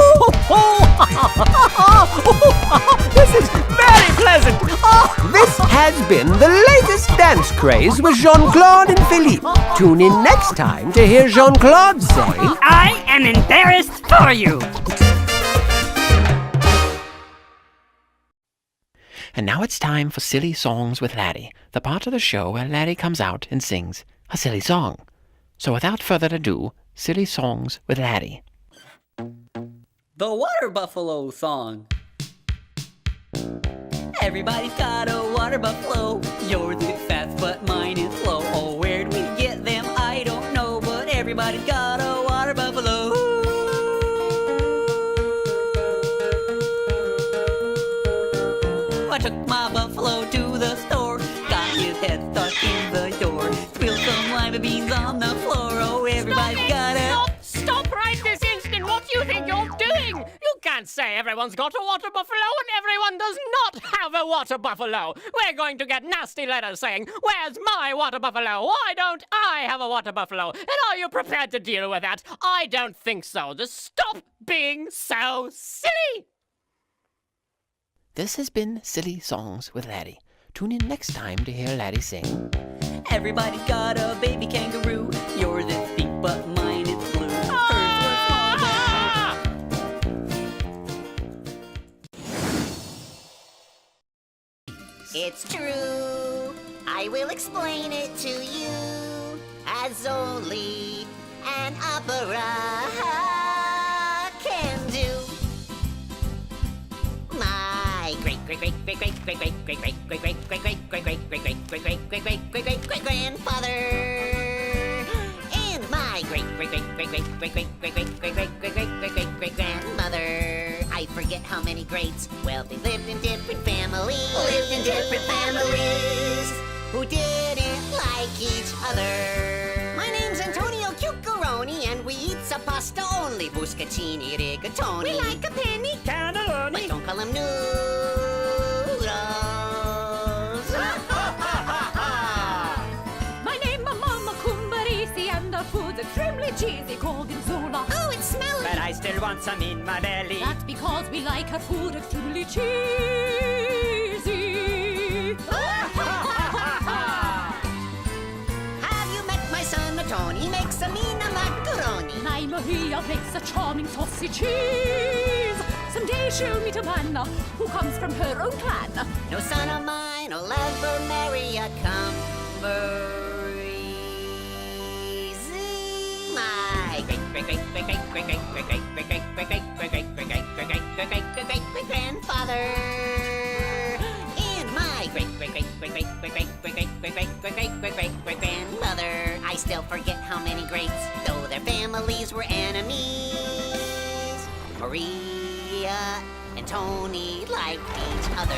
This is very pleasant. This has been the latest dance craze with Jean-Claude and Philippe. Tune in next time to hear Jean-Claude say, I am embarrassed for you. And now it's time for Silly Songs with Laddie, the part of the show where Laddie comes out and sings a silly song. So without further ado, Silly Songs with Laddie. The Water Buffalo Song. Everybody's got a water buffalo. Yours is fast, but mine is slow. Oh, where'd we get them? I don't know, but everybody's got a water buffalo. I took my buffalo to the store. Got his head stuck in the door. Spilled some lima beans on the floor. Oh, everybody's got it. Stop right this instant. What do you think you're doing? You can't say everyone's got a water buffalo and everyone does not have a water buffalo. We're going to get nasty letters saying, where's my water buffalo? Why don't I have a water buffalo? And are you prepared to deal with that? I don't think so. Just stop being so silly. This has been Silly Songs with Laddie. Tune in next time to hear Laddie sing. Everybody's got a baby kangaroo. Yours is pink, but mine is blue. It's true. I will explain it to you as only an opera can do. My great grandfather and my great grandmother. I forget how many greats. Well, they lived in different families. Who didn't like each other. My name's Antonio Cuccaroni, and we eat pasta only. Buscaccini, rigatoni. We like a penny cannelloni. But don't call them noodles. My name is Mama Cumbarisi, and our food's extremely cheesy, called Inzola. Oh, it's smelly. But I still want some in my belly. That's because we like our food extremely cheesy. Have you met my son Tony? Makes a mean macaroni. Naima Maria makes a charming saucy cheese. Someday she'll meet a man who comes from her own clan. No son of mine will ever marry a Cumbarisi. My great-great-great-great-great-great-great-great-great-great-great-great-great-great-great-great-grandfather. And my great-great-great-great-great-great-great-great-great-great-grandmother. I still forget how many greats, though their families were enemies. Maria and Tony liked each other.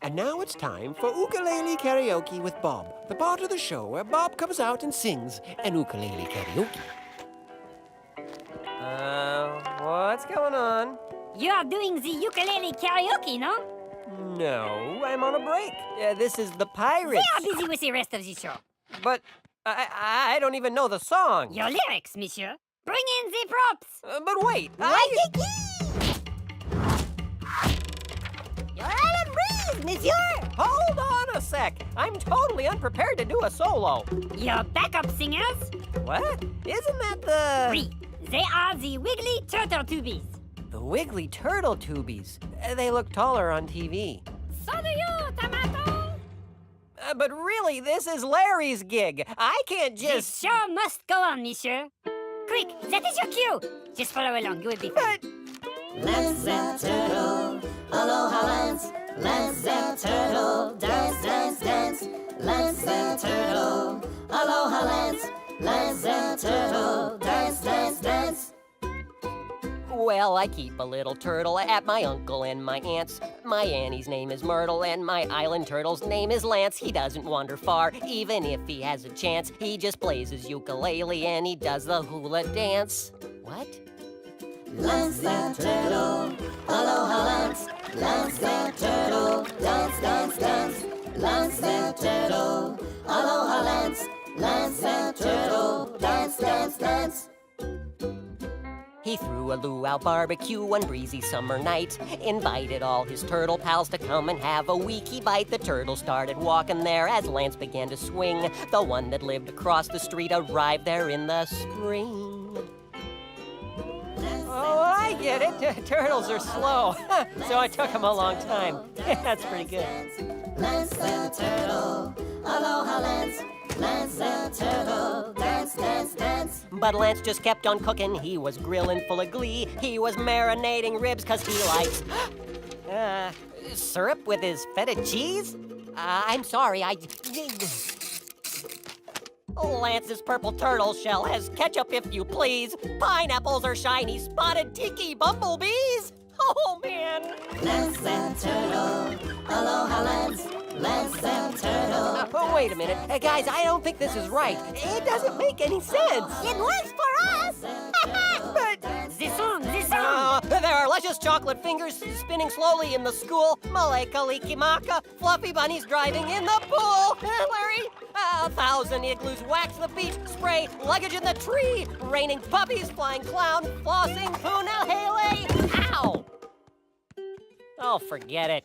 And now it's time for Ukulele Karaoke with Bob, the part of the show where Bob comes out and sings an ukulele karaoke. What's going on? You are doing the ukulele karaoke, no? No, I'm on a break. This is the Pirates. They are busy with the rest of the show. But I don't even know the song. Your lyrics, monsieur. Bring in the props. But wait, Your Alan Breeze, monsieur. Hold on a sec. I'm totally unprepared to do a solo. Your backup singers? What? Isn't that the... Oui, they are the Wiggly Turtle Tubies. The Wiggly Turtle Tubies. They look taller on TV. So do you, Tomato. But really, this is Larry's gig. I can't just... The show must go on, monsieur. Quick, that is your cue. Just follow along, you will be fine. Let's that turtle, aloha Lance. Let's that turtle, dance, dance, dance. Let's that turtle, aloha Lance. Lance and Turtle, dance, dance, dance. Well, I keep a little turtle at my uncle and my aunt's. My Annie's name is Myrtle, and my island turtle's name is Lance. He doesn't wander far, even if he has a chance. He just plays his ukulele and he does the hula dance. What? Lance and Turtle, aloha Lance. Lance and Turtle, dance, dance, dance. Lance and Turtle, aloha Lance. Lance and Turtle, dance, dance, dance. He threw a luau barbecue one breezy summer night, invited all his turtle pals to come and have a weeky bite. The turtle started walking there as Lance began to swing. The one that lived across the street arrived there in the spring. Oh, I get it. Turtles are slow, so it took him a long time. That's pretty good. Lance and Turtle, aloha Lance. Lance and Turtle, dance, dance, dance. But Lance just kept on cooking. He was grilling full of glee. He was marinating ribs because he likes syrup with his feta cheese. I'm sorry, Lance's purple turtle shell has ketchup, if you please. Pineapples are shiny, spotted tiki bumblebees. Oh, man. Lance and Turtle, aloha Lance. Lance and Turtle. Oh, wait a minute. Guys, I don't think this is right. It doesn't make any sense. It works for us! But The song! there are luscious chocolate fingers spinning slowly in the school. Maleka Likimaka, fluffy bunnies driving in the pool. Larry, 1,000 igloos wax the beach, spray luggage in the tree. Raining puppies, flying clown, flossing Puna Hele. Ow! Oh, forget it.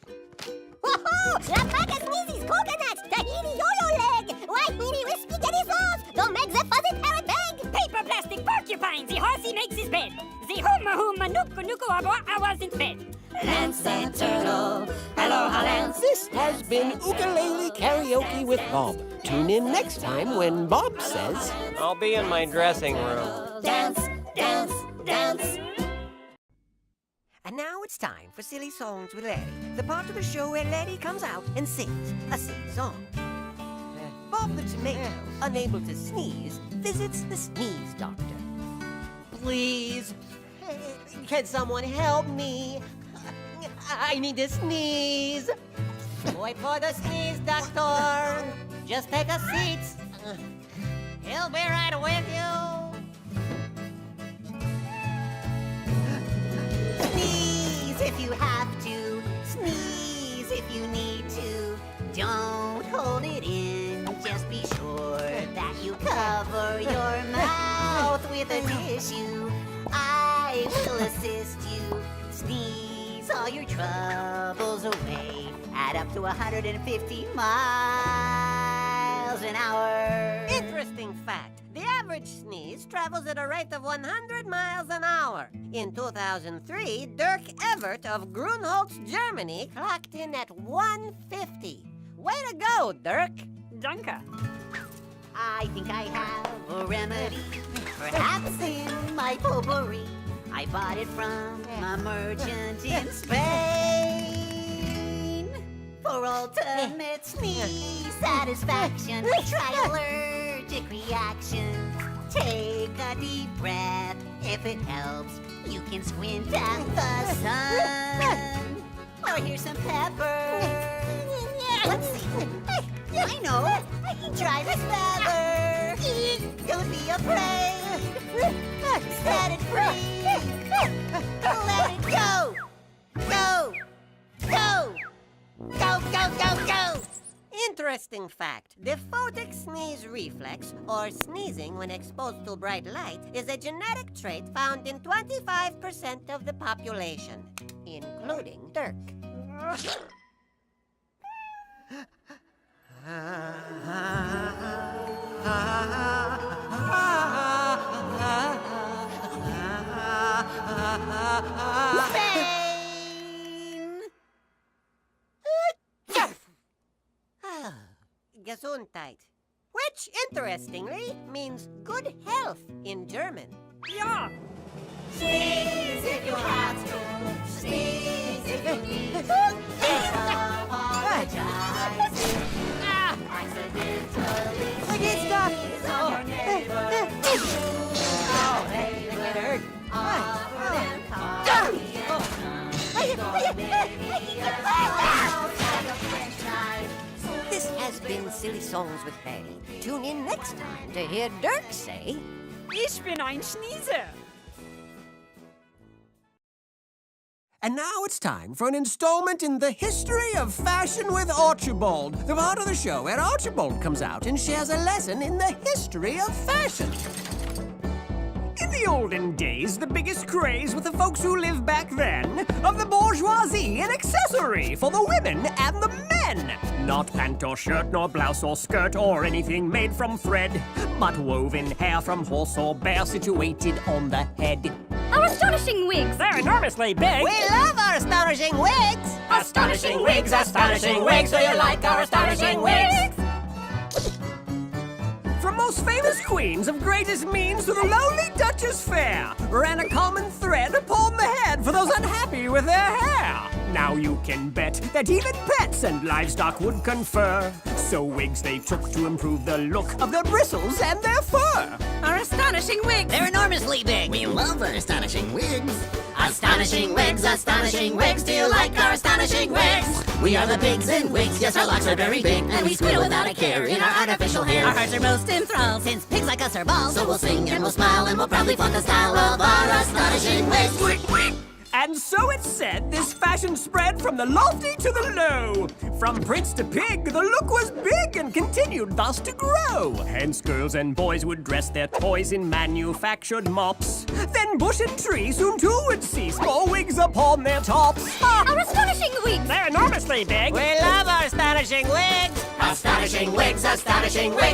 Woohoo! Alpaca sneezes, coconuts, Tahiti yo-yo leg, Wahine with spaghetti sauce, don't make the fuzzy parrot beg. Paper plastic porcupine, the horsey makes his bed. The huma nuku nuku I wasn't fed. Lance and Turtle, aloha Lance. This has been Ukulele Karaoke with Bob. Tune in next time when Bob says, I'll be in my dressing room. Dance, dance, dance. And now it's time for Silly Songs with Larry, the part of the show where Larry comes out and sings a silly song. Bob the Tomato, unable to sneeze, visits the sneeze doctor. Please, can someone help me? I need to sneeze. Wait for the sneeze, doctor. Just take a seat. He'll be right with you. Sneeze if you have to. Sneeze if you need to. Don't hold it in. Just be sure that you cover your mouth with a tissue. I will assist you. Sneeze all your troubles away. At up to 150 miles an hour. Interesting fact. The average sneeze travels at a rate of 100 miles an hour. In 2003, Dirk Evert of Grunholz, Germany, clocked in at 150. Way to go, Dirk. Danke. I think I have a remedy, perhaps in my potpourri. I bought it from a merchant in Spain. For ultimate sneeze satisfaction, try allergic reaction. Take a deep breath. If it helps, you can squint at the sun. Or here's some pepper. Let's see. I know. Try this feather. Don't be afraid. Set it free. Let it go. Go. Go. Go, go, go, go. Interesting fact. The photic sneeze reflex, or sneezing when exposed to bright light, is a genetic trait found in 25% of the population, including Dirk. Gesundheit, which, interestingly, means good health in German. Ja! Sneeze if you have to. Sneeze if you need to. Apologize. Accidentally sneeze on your neighbor. Songs with Larry. Tune in next time to hear Dirk say, Ich bin ein Schnieser. And now it's time for an installment in the history of fashion with Archibald, the part of the show where Archibald comes out and shares a lesson in the history of fashion. In the olden days, the biggest craze with the folks who lived back then of the bourgeoisie, an accessory for the women and the men. Not pant or shirt, nor blouse or skirt, or anything made from thread, but woven hair from horse or bear situated on the head. Our astonishing wigs! They're enormously big! We love our astonishing wigs! Astonishing wigs, astonishing wigs! Do you like our astonishing wigs? From most famous queens of greatest means to the lowly Duchess fair, ran a common thread upon the head for those unhappy with their hair. Now you can bet that even pets and livestock would confer. So wigs they took to improve the look of their bristles and their fur. Our astonishing wigs! They're enormously big. We love our astonishing wigs. Astonishing wigs. Do you like our astonishing wigs? We are the pigs in wigs. Yes, our locks are very big, and we squeal without a care in our artificial hair. Our hearts are most enthralled since pigs like us are bald. So we'll sing and we'll smile and we'll probably flaunt the style of our astonishing wigs. And so it's said this fashion spread from the lofty to the low. From prince to pig, the look was big and continued thus to grow. Hence girls and boys would dress their toys in manufactured mops. Then bush and tree soon too would see small wigs upon their tops. Our astonishing wigs! They're enormously big! We love our astonishing wigs! Astonishing wigs.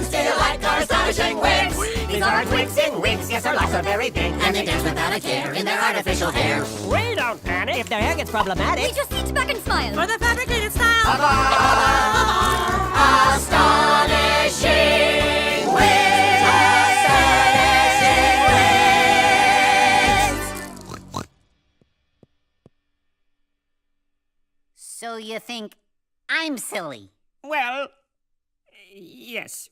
Do you like our astonishing wigs? These aren't wigs in wigs, yes, our locks are very big. And they dance without a care in their artificial hair. We don't panic. If their hair gets problematic, We just sit back and smile. For the fabricated style. Astonishing wigs. So you think I'm silly? Well, yes.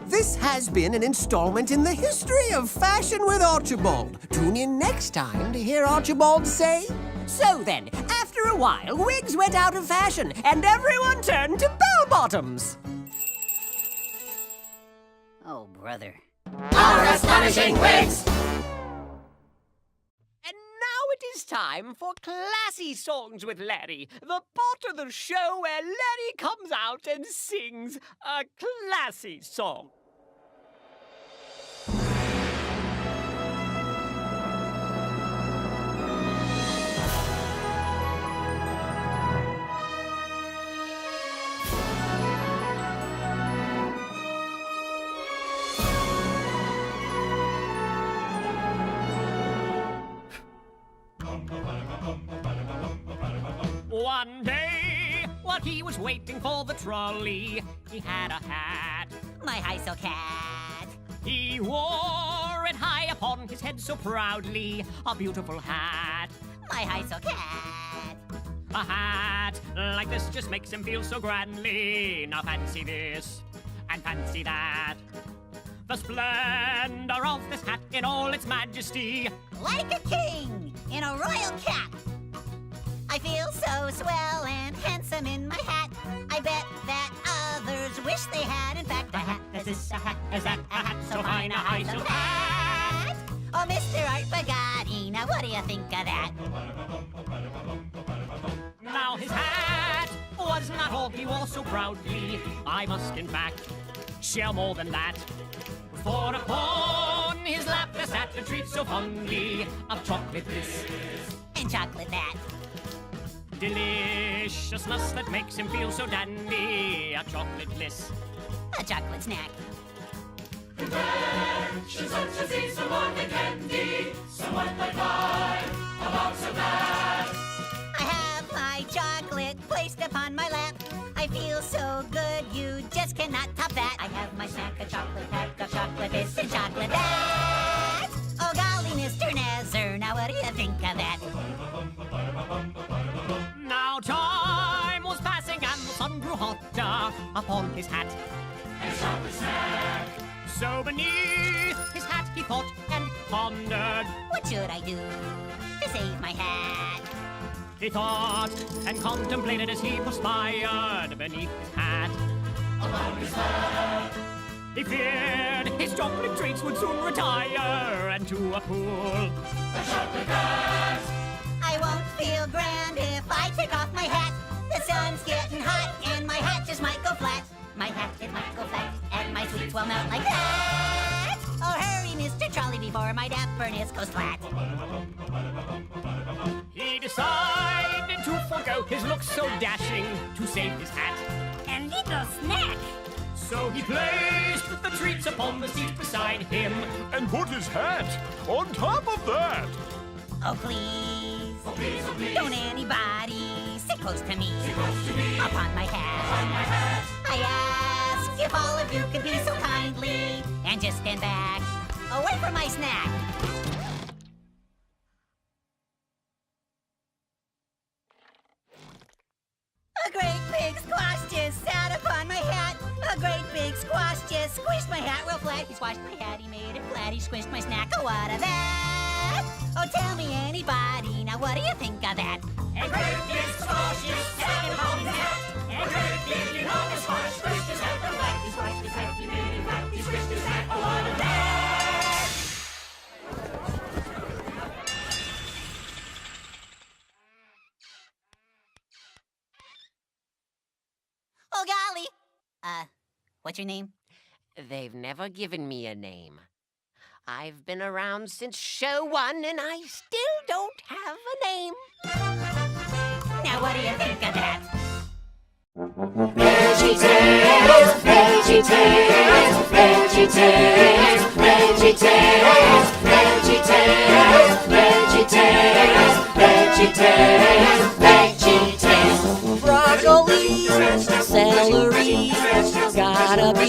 This has been an installment in the history of fashion with Archibald. Tune in next time to hear Archibald say, So then, after a while, wigs went out of fashion, and everyone turned to bell-bottoms. Oh, brother. Our astonishing wigs. And now it is time for Classy Songs with Larry, the part of the show where Larry comes out and sings a classy song. One day, while he was waiting for the trolley, he had a hat. My high silk hat. He wore it high upon his head so proudly, a beautiful hat. My high silk hat. A hat like this just makes him feel so grandly. Now fancy this and fancy that. The splendor of this hat in all its majesty. Like a king in a royal cap. I feel so swell and handsome in my hat. I bet that others wish they had, in fact, a hat as this, a hat as that, a hat so fine, a high silk hat. Oh, Mr. Art Bugatti, now what do you think of that? Now his hat was not all he wore so proudly. I must, in fact, share more than that. For upon his lap there sat a treat so fondly of chocolate this and chocolate that. Deliciousness that makes him feel so dandy. A chocolate bliss, a chocolate snack. Inventions such as these, someone with candy, someone might buy a box of that. I have my chocolate placed upon my lap. I feel so good, you just cannot top that. I have my snack, a chocolate pack of chocolate this and chocolate that. Oh golly, Mr. Nazar, now what do you think of that? Now time was passing and the sun grew hotter upon his hat. And chocolate snack. So beneath his hat he thought and pondered, what should I do to save my hat? He thought and contemplated as he perspired beneath his hat. He feared his chocolate treats would soon retire and to a pool. I won't feel grand if I take off my hat. The sun's getting hot and my hat just might go flat. My hat, it might go flat and my sweets will melt like that. Oh, hurry, Mr. Trolley, before my dapperness goes flat. He decided to forgo his looks so dashing to save his hat. And little snack. So he placed the treats upon the seat beside him and put his hat on top of that. Oh, please. Oh, please, oh, please. Don't anybody sit close to me. Upon my hat. I ask if all of you could be so kindly and just stand back away from my snack. A great big squash just sat upon my hat. A great big squash just squished my hat real flat. He squashed my hat, he made it flat, he squished my snack. Oh, what of that? Oh, tell me anybody, now what do you think of that? A great big squash just sat upon his hat. A great big enormous squash squished his hat real flat. He squashed his hat, he made it flat, he squished his hat. Oh, what of that? Oh, golly. What's your name? They've never given me a name. I've been around since show 1 and I still don't have a name. Now what do you think of that? VeggieTales, VeggieTales, VeggieTales, VeggieTales, VeggieTales, VeggieTales, VeggieTales, VeggieTales. Broccoli, celery, gotta be